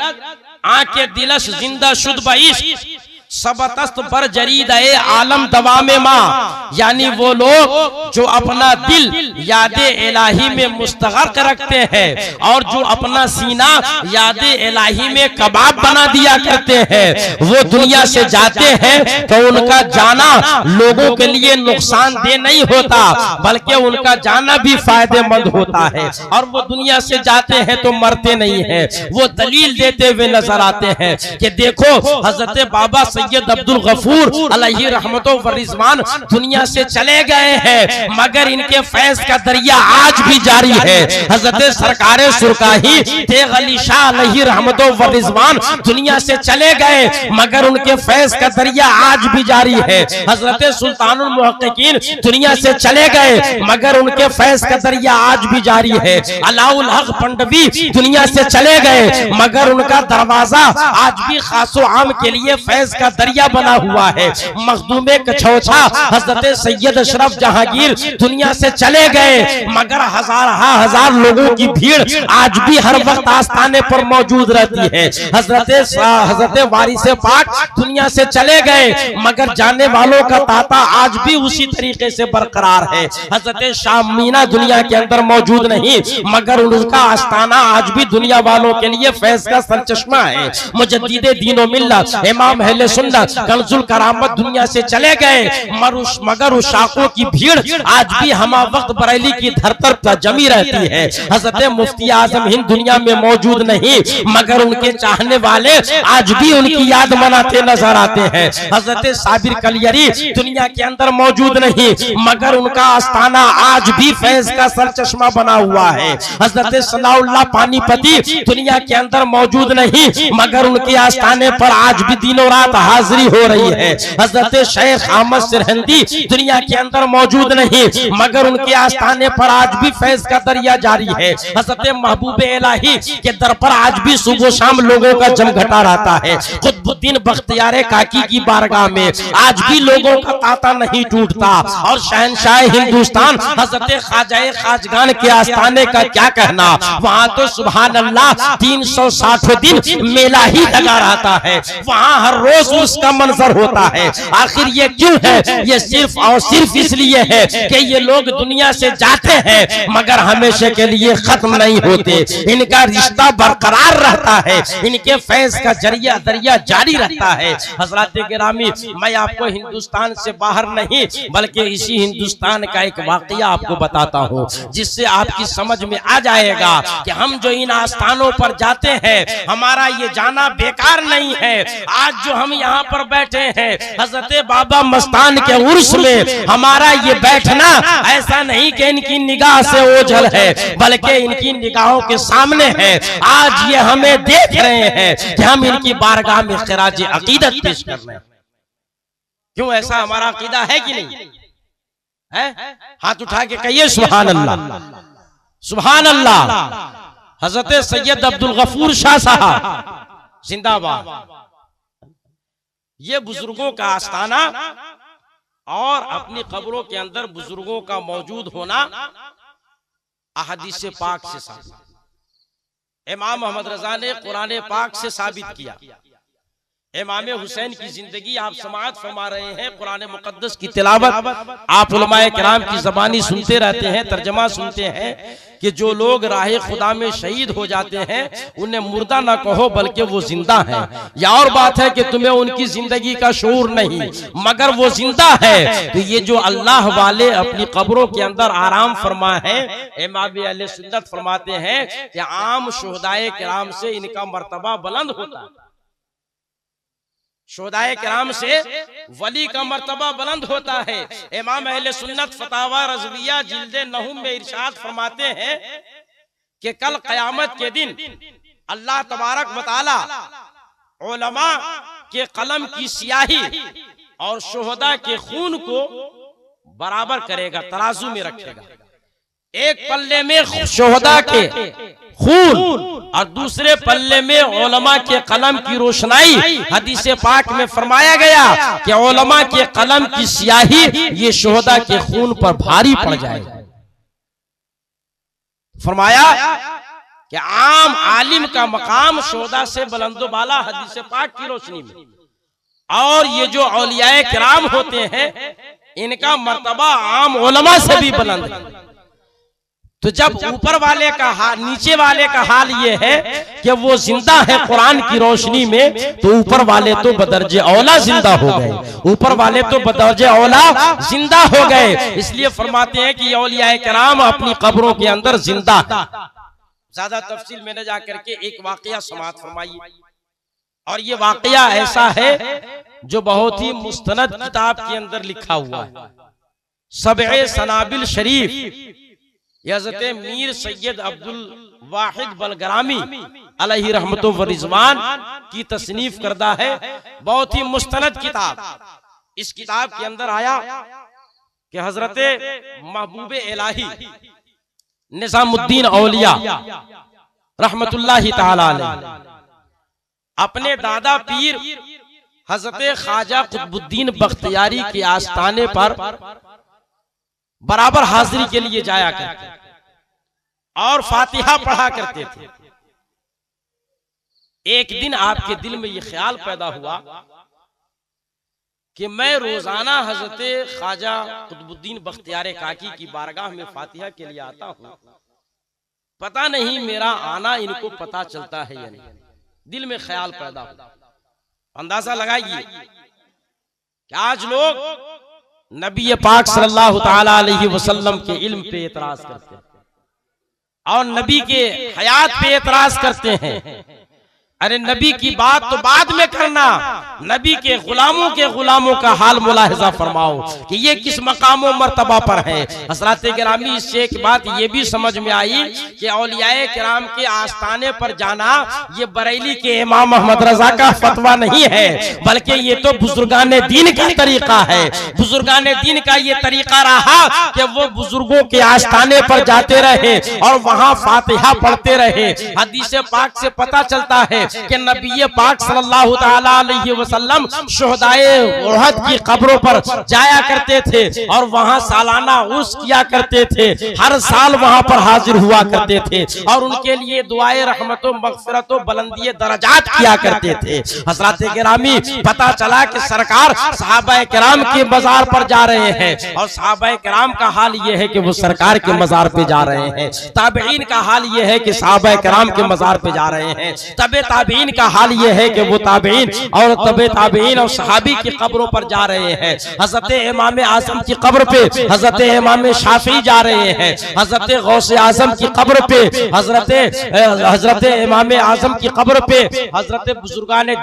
आंखे दिलश जिंदा शुद बइश्क, सबतस्त बर जरीद ए आलम दवा में माँ। यानी वो लोग जो अपना दिल यादे इलाही में मुस्तगर्क रखते हैं और जो अपना सीना यादे इलाही में कबाब बना दिया करते हैं, वो दुनिया से जाते हैं तो उनका जाना लोगों के लिए नुकसानदेह नहीं होता, बल्कि उनका जाना भी फायदेमंद होता है। और वो दुनिया से जाते हैं तो मरते नहीं है। वो दलील देते हुए नजर आते हैं कि देखो हजरत बाबा सैयद अब्दुल गफूर अलैहि रहमतों व रिज़वान दुनिया से चले गए हैं, मगर इनके फैज का दरिया आज भी जारी है। हजरत सरकारे सुरकाही तेग अली शाह अलैहि रहमतों व रिज़वान दुनिया से चले गए, मगर उनके फैज का दरिया आज भी जारी है। हजरत सुल्तानुल मुहक्किकीन दुनिया से चले गए, मगर उनके फैज का दरिया आज भी जारी है। अलाउल हक पंडवी दुनिया से चले गए, मगर उनका दरवाजा आज भी खासो आम के लिए फैज का दरिया बना हुआ है। मखदूमे कछौछा हजरत सैयद अशरफ जहांगीर दुनिया से चले गए, मगर हजार लोगों की भीड़ आज भी हर वक्त आस्थाने पर मौजूद रहती है। हजरत वारिसे पाक दुनिया से चले गए, मगर जाने वालों का तांता आज भी उसी तरीके से बरकरार है। हजरत शाह मीना दुनिया के अंदर मौजूद नहीं, मगर उनका आस्थाना आज भी दुनिया वालों के लिए फैज का सरचश्मा है। मुजद्दिदे दीनो मिल्लत इमाम अहले सुन्नत कंजुल करामत दुनिया से चले गए, मगर उस शाखों की भीड़ आज भी हमा वक्त बरेली की धरती पर जमी रहती है। हजरत मुफ्ती आजम हिंद दुनिया में मौजूद नहीं, मगर उनके चाहने वाले आज भी उनकी याद मनाते नजर आते हैं। हजरत साबिर कलियरी दुनिया के अंदर मौजूद नहीं, मगर उनका आस्थाना आज भी फैज का सरचश्मा बना हुआ है। हजरत सनाउल्लाह पानीपती दुनिया के अंदर मौजूद नहीं, मगर उनके आस्थाने पर आज भी दिनों रात हाजिरी हो रही है। हजरत शेख अहमद सिरहिंदी दुनिया के अंदर मौजूद नहीं, मगर उनके आस्थाने पर आज भी फैज का दरिया जारी है। हजरत महबूब इलाही के दर पर आज भी सुबह शाम लोगों का जमघटा रहता है। कुतुबुद्दीन बख्तियार काकी की बारगाह में आज भी लोगों का तांता नहीं टूटता। और शहंशाह हिंदुस्तान हजरत ख्वाजा खाजगान के आस्थाने का क्या कहना, वहां तो सुभान अल्लाह 360 दिन मेला ही लगा रहता है। वहां हर रोज उसका मंजर होता है। आखिर ये क्यों है? ये सिर्फ और सिर्फ इसलिए है कि ये लोग दुनिया से जाते हैं मगर हमेशा के लिए खत्म नहीं होते। इनका रिश्ता बरकरार रहता है, इनके फैज का जरिया दरिया जारी रहता है। हजरत गिरामी, मैं आपको हिंदुस्तान से बाहर नहीं बल्कि इसी हिंदुस्तान का एक वाकया आपको बताता हूँ, जिससे आपकी समझ में आ जाएगा कि हम जो इन आस्थानों पर जाते हैं हमारा ये जाना बेकार नहीं है। आज जो हम यहाँ पर बैठे हैं हजरत बाबा मस्तान के उर्स में, हमारा ये बैठना ऐसा नहीं कि इनकी निगाह से ओझल है बल्कि इनकी निगाहों के सामने है। आज ये हमें देख रहे हैं कि हम इनकी बारगाह में खिराज अकीदत पेश कर रहे हैं। क्यों, ऐसा हमारा अकीदा है कि नहीं है? हाथ उठा के कहिए सुभान अल्लाह, सुभान अल्लाह। हजरत सैयद अब्दुल गफूर शाह साहब जिंदाबाद। ये बुजुर्गों का आस्थाना और अपनी कब्रों के अंदर बुजुर्गों का मौजूद होना अहदीस पाक से साबित। इमाम मोहम्मद रजा ने कुरान पाक से साबित किया। इमाम हुसैन की जिंदगी आप समाअत फरमा रहे हैं, कुरान मुकद्दस की तिलावत आप उलमाए किराम की ज़बानी सुनते रहते हैं, तर्जमा सुनते हैं कि जो लोग राह खुदा में शहीद हो जाते हैं उन्हें मुर्दा ना कहो बल्कि वो जिंदा हैं। या और बात है कि तुम्हें उनकी जिंदगी का शऊर नहीं मगर वो जिंदा है। तो ये जो अल्लाह वाले अपनी कब्रों के अंदर आराम फरमा है, इमाम अहले सुन्नत फरमाते हैं कि आम शुहदाए किराम से इनका मर्तबा बुलंद होता है। शुहदाए किराम से वली का मर्तबा बुलंद होता है। इमाम अहले सुन्नत फतावा रज़विया जिल्दे 9 में इरशाद फरमाते हैं कि कल क़यामत के दिन अल्लाह तबारक व तआला उलमा के कलम की स्याही और शुहदा के खून को बराबर करेगा, तराजू में रखेगा। एक पल्ले में शुहदा के खून और दूसरे पल्ले में उलमा के कलम की रोशनाई। हदीस पाक में फरमाया गया कि उलमा के कलम की स्याही ये शुहदा के खून पर भारी पड़ जाएगी। फरमाया कि आम आलिम का मकाम शुहदा से बुलंदो बाला हदीस पाक की रोशनी में, और ये जो औलियाए किराम होते हैं इनका मर्तबा आम उलमा से भी बुलंद है। तो जब ऊपर वाले का हाल नीचे वाले का हाल ये है कि वो जिंदा है कुरान की रोशनी में, तो ऊपर वाले तो बदर्जे औला जिंदा हो गए, ऊपर वाले तो बदर्जे औला जिंदा हो गए। इसलिए फरमाते हैं कि औलियाए किराम अपनी कब्रों के अंदर जिंदा है। ज्यादा तफसील में न जाकर के एक वाकया समाअत फरमाइए। और ये वाकया ऐसा है जो बहुत ही मुस्तनद किताब के अंदर लिखा हुआ है। सबए सनाबिल शरीफ हज़रत मीर सैयद अब्दुल वाहिद बलग्रामी अलैहि रहमतुल्लाह व रिज़वान की तसनीफ करदा है। बहुत ही मुस्तनद किताब। इस किताब के अंदर आया कि हजरत महबूब इलाही निजामुद्दीन औलिया रहमतुल्लाहि तआला अलैहि अपने दादा पीर हजरत ख्वाजा कुतुबुद्दीन बख्तियारी के आस्थाने पर बराबर हाजिरी के लिए जाया करते और फातिहा पढ़ा करते थे। एक दिन आपके दिल में यह ख्याल पैदा हुआ कि मैं रोजाना हजरत ख्वाजा कुतुबुद्दीन बख्तियार काकी की बारगाह में फातिहा के लिए आता हूँ, पता नहीं मेरा आना इनको पता चलता है या नहीं। दिल में ख्याल पैदा हुआ। अंदाजा लगाइए कि आज लोग नबी पाक सल्लल्लाहु ताला अलैहि वसल्लम के इल्म पे एतराज करते हैं और नबी के हयात पे एतराज करते हैं। अरे नबी की बात तो बाद में करना, नबी के गुलामों का हाल मुलाहिजा फरमाओ कि ये किस मकाम व मर्तबा पर है। हज़रात गिरामी, इससे एक बात ये भी समझ में आई कि औलियाए किराम के आस्थाने पर जाना ये बरेली के इमाम अहमद रजा का फतवा नहीं है, बल्कि ये तो बुजुर्गान दीन का तरीका है। बुजुर्गान दीन का ये तरीका रहा कि वो बुजुर्गों के आस्थाने पर जाते रहे और वहां फातिहा पढ़ते रहे। हदीस पाक से पता चलता है कि नबी पाक सल्लल्लाहु ताला अलैहि वसल्लम शुहदाए उहद की कब्रों पर जाया करते थे और वहां सालाना उर्स किया करते थे। हर साल वहां पर हाजिर हुआ करते थे और उनके लिए दुआए रहमतों मगफिरतों बुलंदी दरजात किया करते थे। हज़रात गिरामी, पता चला कि सरकार सहाबाए किराम के मजार पर जा रहे हैं और सहाबाए किराम का हाल यह है कि वो सरकार के मजार पे जा रहे हैं। ताबईन का हाल यह है कि सहाबाए किराम के मजार पे जा रहे हैं। तबे ताबईन का हाल यह है कि वो ताबईन और तबे ताबईन और सहाबी की कब्रों पर जा रहे हैं। हजरत इमाम आजम की कब्र पे हजरत इमाम शाफी जा रहे हैं। हजरत गौसे आजम की कब्र पे हजरत इमाम आजम की कब्र पे हजरत बुजुर्गान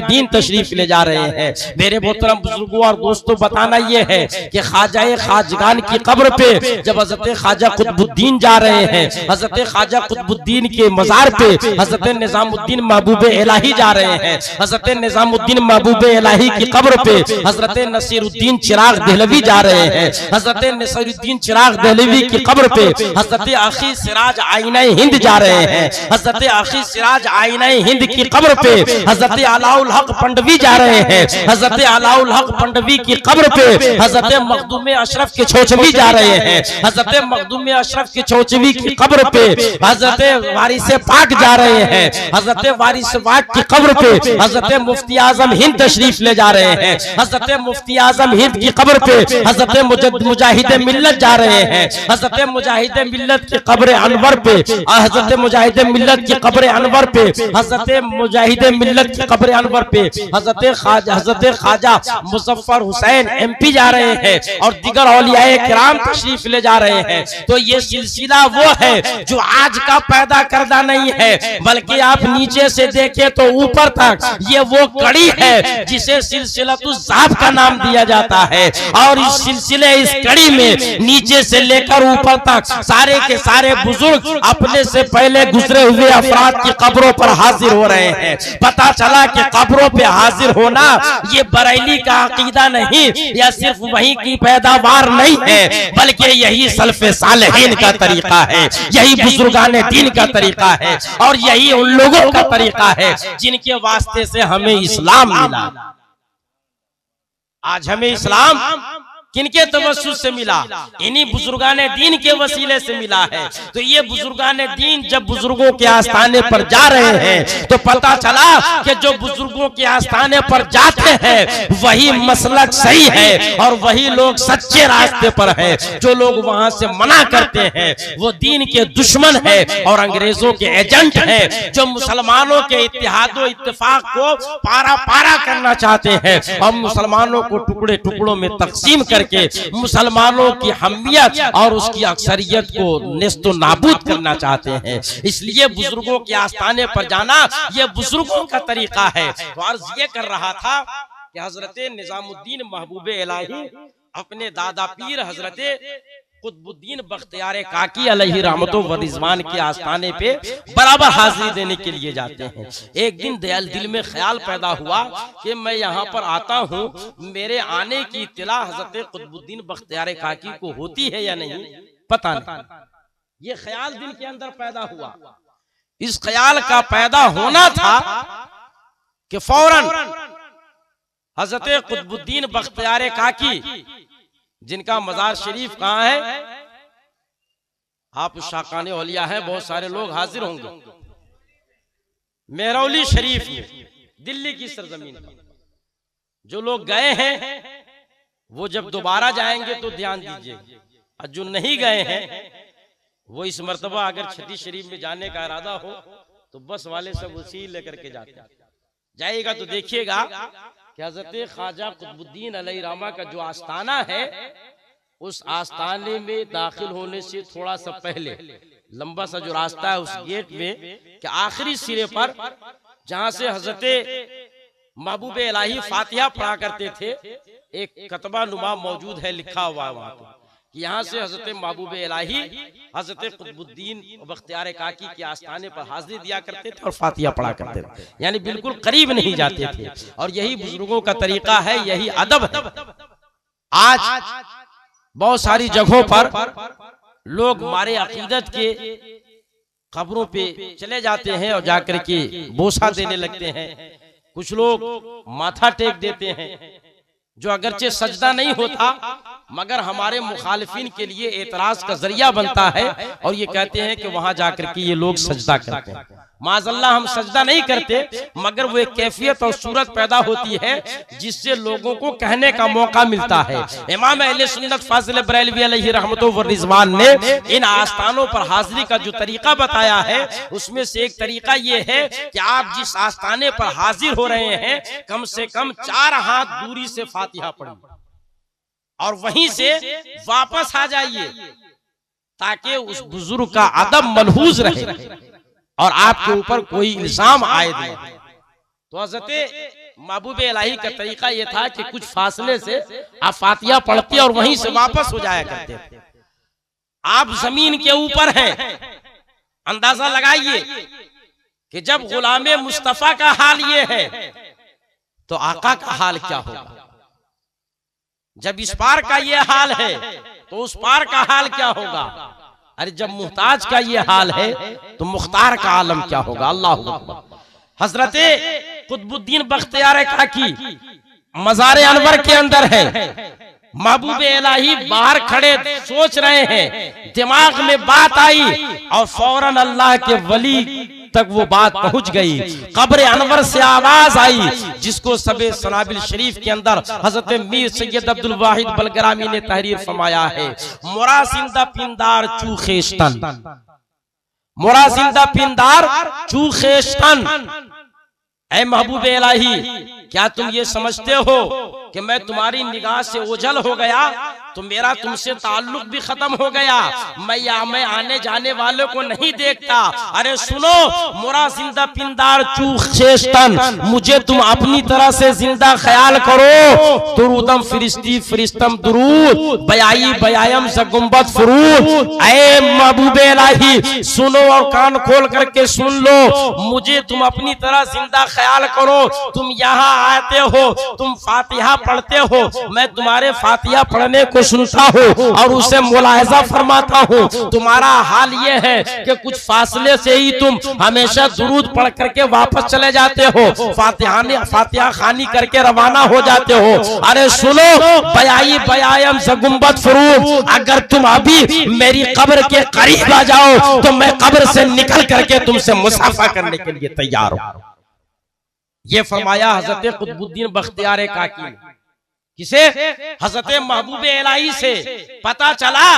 दीन तशरीफ ले जा रहे हैं। मेरे मोहतरम बुजुर्गों और दोस्तों, बताना यह है कि ख्वाजाए खाजगान की कब्र पे जब हजरत ख्वाजा कुतुबुद्दीन जा रहे हैं, हजरत ख्वाजा कुतुबुद्दीन के मजार पे हजरत निजामुद्दीन महबूब इलाही जा रहे हैं। हजरत निजामुद्दीन महबूब इलाही की कब्र पे हजरत नसीरुद्दीन चिराग दहलवी जा रहे हैं। हजरत नसीरुद्दीन चिराग दहलवी की कब्र पे हजरत आखी सिराज आईना हिंद जा रहे हैं। हजरत आखी सिराज आईना हिंद की कब्र पे हजरत अलाउल हक पंडवी जा रहे हैं। हजरत अलाउल हक पंडवी की कब्र पे हजरत मखदूम अशरफ के छोचवी जा रहे हैं। हजरत मखदूम अशरफ के छोचवी की कब्र पे हजरत वारिस पाक जा रहे हैं। हजरत वारिस पाक की कब्र पे हजरत मुफ्ती आजम हिंद तशरीफ ले जा रहे हैं। हजरत मुफ्ती आजम हिंद की कब्र पे हजरत मुजाहिद मिल्लत जा रहे हैं। हजरत मुजाहिद मिल्लत की कब्र अनवर पे हजरत मुजाहिद मिल्लत की कब्र अनवर पे हजरत मुजाहिद मिल्लत की कब्र अनवर पे हजरत ख्वाजा मुजफ्फर हुसैन MP जा रहे हैं और दिगर औलियाए किराम तशरीफ ले जा रहे हैं। तो ये सिलसिला वो है जो आज का पैदा करदा नहीं है, बल्कि आप नीचे से देखें तो ऊपर तक ये वो कड़ी है जिसे सिलसिलतुज़्ज़ाब का नाम दिया जाता है। और इस कड़ी में नीचे से लेकर ऊपर तक सारे के सारे बुजुर्ग अपने से पहले गुजरे हुए अफराद की कब्रों पर हाजिर हो रहे हैं। पता चला कि कब्रों पे हाजिर होना ये बरेली का अकीदा नहीं या सिर्फ वहीं की पैदावार नहीं है, बल्कि यही सल्फ़े सालेहीन का तरीका है, यही बुजुर्गान दीन का तरीका है और यही उन लोगों का तरीका है जिनके वास्ते से हमें इस्लाम मिला। आज हमें इस्लाम किनके तवस्सुल से मिला? इन्हीं बुजुर्गान दीन के वसीले से मिला है। तो ये बुजुर्गान दीन जब बुजुर्गों के आस्थाने पर जा रहे हैं तो पता चला कि जो बुजुर्गों के आस्थाने पर जाते हैं वही मसलक सही है और वही लोग सच्चे रास्ते पर हैं। जो लोग वहां से मना करते हैं वो दीन के दुश्मन है और अंग्रेजों के एजेंट हैं, जो मुसलमानों के इत्तेहाद व इत्तेफाक को पारा पारा करना चाहते हैं और मुसलमानों को टुकड़े टुकड़ों में तकसीम के मुसलमानों की हमियत और उसकी अक्सरियत को नेस्तो नाबूद करना चाहते हैं। इसलिए बुजुर्गों के आस्थाने पर जाना यह बुजुर्गों का तरीका है। तो अर्ज ये कर रहा था कि हजरत निजामुद्दीन महबूब इलाही अपने दादा पीर हजरत कुतुबुद्दीन बख्तियार काकी अलैहि रहमतो व रिजवान के आस्थाने पे बराबर हाजिरी देने के लिए जाते हैं। एक दिन दिल में ख्याल पैदा हुआ कि मैं यहाँ पर आता हूँ, मेरे आने की इत्तला हजरत कुतुबुद्दीन बख्तियार काकी को होती है या नहीं पता नहीं। ये ख्याल दिल के अंदर पैदा हुआ। इस ख्याल का पैदा होना था कि फौरन हजरत कुतुबुद्दीन बख्तियार काकी जिनका मजार शरीफ कहाँ है, आप शाकाने औलिया हैं, बहुत सारे लोग हाजिर होंगे, मेहरौली शरीफ में दिल्ली की सरजमीन पर। जो लोग गए हैं वो जब दोबारा जाएंगे तो ध्यान दीजिए, और जो नहीं गए हैं वो इस मर्तबा अगर छठी शरीफ में जाने का इरादा हो तो बस वाले सब उसी लेकर के जाते हैं। जाएगा तो देखिएगा कि हजरत ख्वाजा कुतुबुद्दीन अलैहिर्रहमा का जो आस्थाना है उस आस्थाने में दाखिल होने से थोड़ा सा पहले लंबा सा जो रास्ता है उस गेट में कि आखिरी सिरे पर जहां से हजरत महबूब इलाही फातिहा पढ़ा करते थे, एक कतबा नुमा मौजूद है, लिखा हुआ है वहां पर कि यहाँ से हजरत महबूब इलाही हजरत कुतुबुद्दीन बख्तियार काकी के आस्थाने पर हाजिरी दिया करते थे और फातिहा पढ़ा करते थे, यानी बिल्कुल करीब नहीं जाते थे। और यही बुजुर्गों का तरीका है, यही अदब है। आज बहुत सारी जगहों पर लोग हमारे अकीदत के कब्रों पे चले जाते हैं और जाकर के बोसा देने लगते हैं। कुछ लोग माथा टेक देते हैं, जो अगरचे सजदा नहीं होता मगर हमारे मुखालिफिन के लिए एतराज का जरिया बनता है, और ये कहते हैं कि वहां जाकर के ये लोग सजदा करते हैं। माज़अल्लाह हम सजदा नहीं करते, मगर वो एक कैफियत और सूरत पैदा होती है जिससे लोगों को कहने का मौका मिलता है। इमाम अहले सुन्नत फाजिल बरेलवी अलैहि रहमतुल्लाह व रिज़वान ने इन आस्थानों पर हाजिरी का जो तरीका बताया है, उसमें से एक तरीका ये है कि आप जिस आस्थाने पर हाजिर हो रहे हैं, कम से कम 4 हाथ दूरी से फातिहा पढ़िए और वहीं से वापस आ जाइए, ताकि उस बुजुर्ग का अदब मलहूज रहे और आपके ऊपर कोई इल्जाम आए नहीं। तो हज़रत महबूब इलाही का तरीका यह था कि कुछ फासले से आप फातिहा पढ़ते और वहीं से वापस हो जाया करते थे। आप जमीन के ऊपर हैं, अंदाजा लगाइए कि जब गुलामे मुस्तफा का हाल ये है तो आका का हाल क्या होगा। जब इस पार का ये हाल है तो उस पार का हाल क्या होगा। अरे जब मुहताज का ये हाल है तो मुख्तार का आलम क्या होगा। अल्लाह अकबर। हजरत कुतुबुद्दीन बख्तियार काकी मज़ार अनवर के अंदर है, महबूब इलाही बाहर खड़े सोच रहे हैं, दिमाग में बात आई और फौरन अल्लाह के वली तक वो बात पहुंच गई। कब्र अनवर से आवाज आई, जिसको सबे सनाबिल शरीफ के अंदर हजरत मीर सैयद अब्दुल वाहिद बलगरामी ने तहरीर फरमाया है। मोराजिंदा पिंदार चूखेस्तन, मोराजिंदा पिंदार चूखेस्तन। ऐ महबूब इलाही, क्या तुम ये समझते हो कि मैं तुम्हारी निगाह से ओझल हो गया तो मेरा तुमसे ताल्लुक भी खत्म हो गया, मैं आने जाने वालों को नहीं देखता। अरे सुनो, मोरा जिंदा पिंदार चूखेस्तन, मुझे तुम अपनी तरह से जिंदा ख्याल करो। दुरूदम फिरिस्ती फिरिस्तम दुरूद, बयाई बयायम सगुम्बत फरूद। ऐ महबूब इलाही सुनो और कान खोल करके सुन लो, मुझे तुम अपनी तरह जिंदा ख्याल करो। तुम यहाँ आते हो, तुम फातिहा पढ़ते हो, मैं तुम्हारे फातिहा पढ़ने को सुनता हूँ और उसे मुलाहिजा फरमाता हूँ। तुम्हारा हाल ये है कि कुछ फासले से ही तुम हमेशा दुरूद पढ़ करके वापस चले जाते हो, फातिहा खानी करके रवाना हो जाते हो। अरे सुनो, बयाई बयायम सगुम्बत फरूद, अगर तुम अभी मेरी कब्र के करीब आ जाओ तो मैं कब्र से निकल करके तुमसे मुसाफा करने के लिए तैयार हूँ। ये फरमाया हजरत कुतुबुद्दीन बख्तियार काकी ने। किसे? हजरत महबूब इलाही से पता चला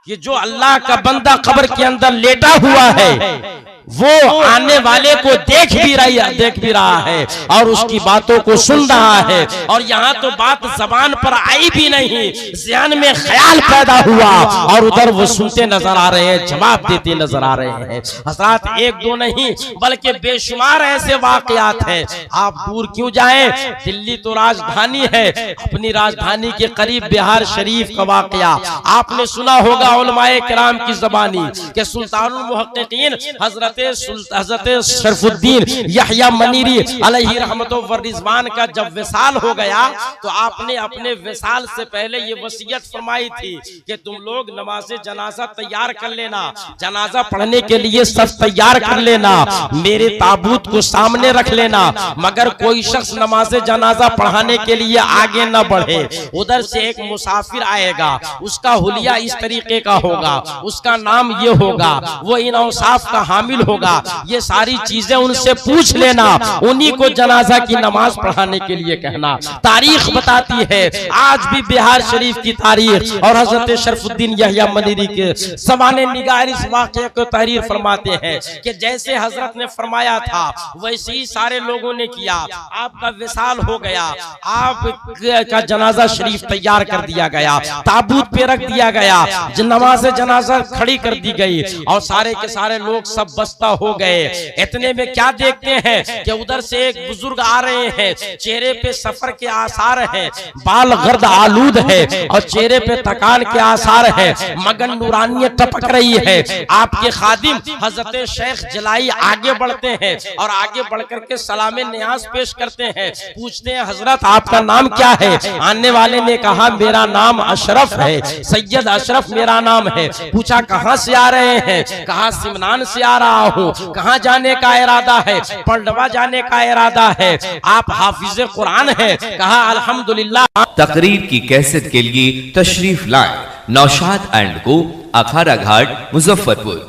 कि जो अल्लाह का बंदा कब्र के अंदर लेटा हुआ है वो आने वाले को देख भी रहा है और उसकी बातों को सुन रहा है। और यहाँ तो बात जबान पर आई भी नहीं, ज़हन में ख्याल पैदा हुआ और उधर वो सुनते नजर आ रहे हैं, जवाब देते नजर आ रहे हैं। हज़रात, एक दो नहीं बल्कि बेशुमार ऐसे वाकयात हैं। आप दूर क्यों जाएं, दिल्ली तो राजधानी है, अपनी राजधानी के करीब बिहार शरीफ का वाकया आपने सुना होगा उलमाए किराम की ज़बानी के सुल्तानुल मुहक्किकीन हजरत शरफुद्दीन यहया मनीरी अलैहि रहमतो व रिज़वान का जब विसाल हो गया तो आपने अपने विसाल से पहले ये वसीयत फरमाई थी कि तुम लोग नमाज़े जनाजा तैयार कर लेना, जनाजा पढ़ने के लिए सब तैयार कर लेना, मेरे ताबूत को सामने रख लेना, मगर कोई शख्स नमाज़े जनाजा पढ़ाने के लिए आगे न बढ़े। उधर से एक मुसाफिर आएगा, उसका हुलिया इस तरीके का होगा, उसका नाम ये होगा, वो इन औसाफ का हामिल शामिल होगा, ये सारी चीजें उनसे पूछ लेना, उन्हीं को जनाजा की नमाज पढ़ाने के लिए कहना। तारीख बताती है, आज भी बिहार शरीफ की तारीख और हजरत शरफुद्दीन यहया मदनी के ज़माने निगार इस वाक़े को तहरीर फरमाते हैं कि जैसे हजरत ने फरमाया था वैसे ही सारे लोगों ने किया। आपका विसाल हो गया, आपका जनाजा शरीफ तैयार कर दिया गया, ताबूत पे रख दिया गया, नमाज जनाजा खड़ी कर दी गई और सारे के सारे लोग सब बस्ता हो गए। इतने में क्या देखते हैं कि उधर से एक बुजुर्ग आ रहे हैं, चेहरे पे सफर के आसार हैं, बाल गर्द आलूद है और चेहरे पे थकान के आसार है, मगन नूरानियत टपक रही है। आपके खादिम हजरत शेख जलाई आगे बढ़ते हैं और आगे बढ़कर के सलामे न्याज पेश करते हैं। पूछते हैं हजरत आपका नाम क्या है? आने वाले ने कहा मेरा नाम अशरफ है, सैयद अशरफ मेरा नाम है। पूछा कहां से आ रहे हैं? कहा सिमनान से आ रहा हूं। कहां जाने का इरादा है? पलडवा जाने का इरादा है। आप हाफिज कुरान है? कहा अल्हम्दुलिल्लाह। तकरीर की कैसेट के लिए तशरीफ लाए नौशाद एंड को, अखाड़ा घाट, मुजफ्फरपुर।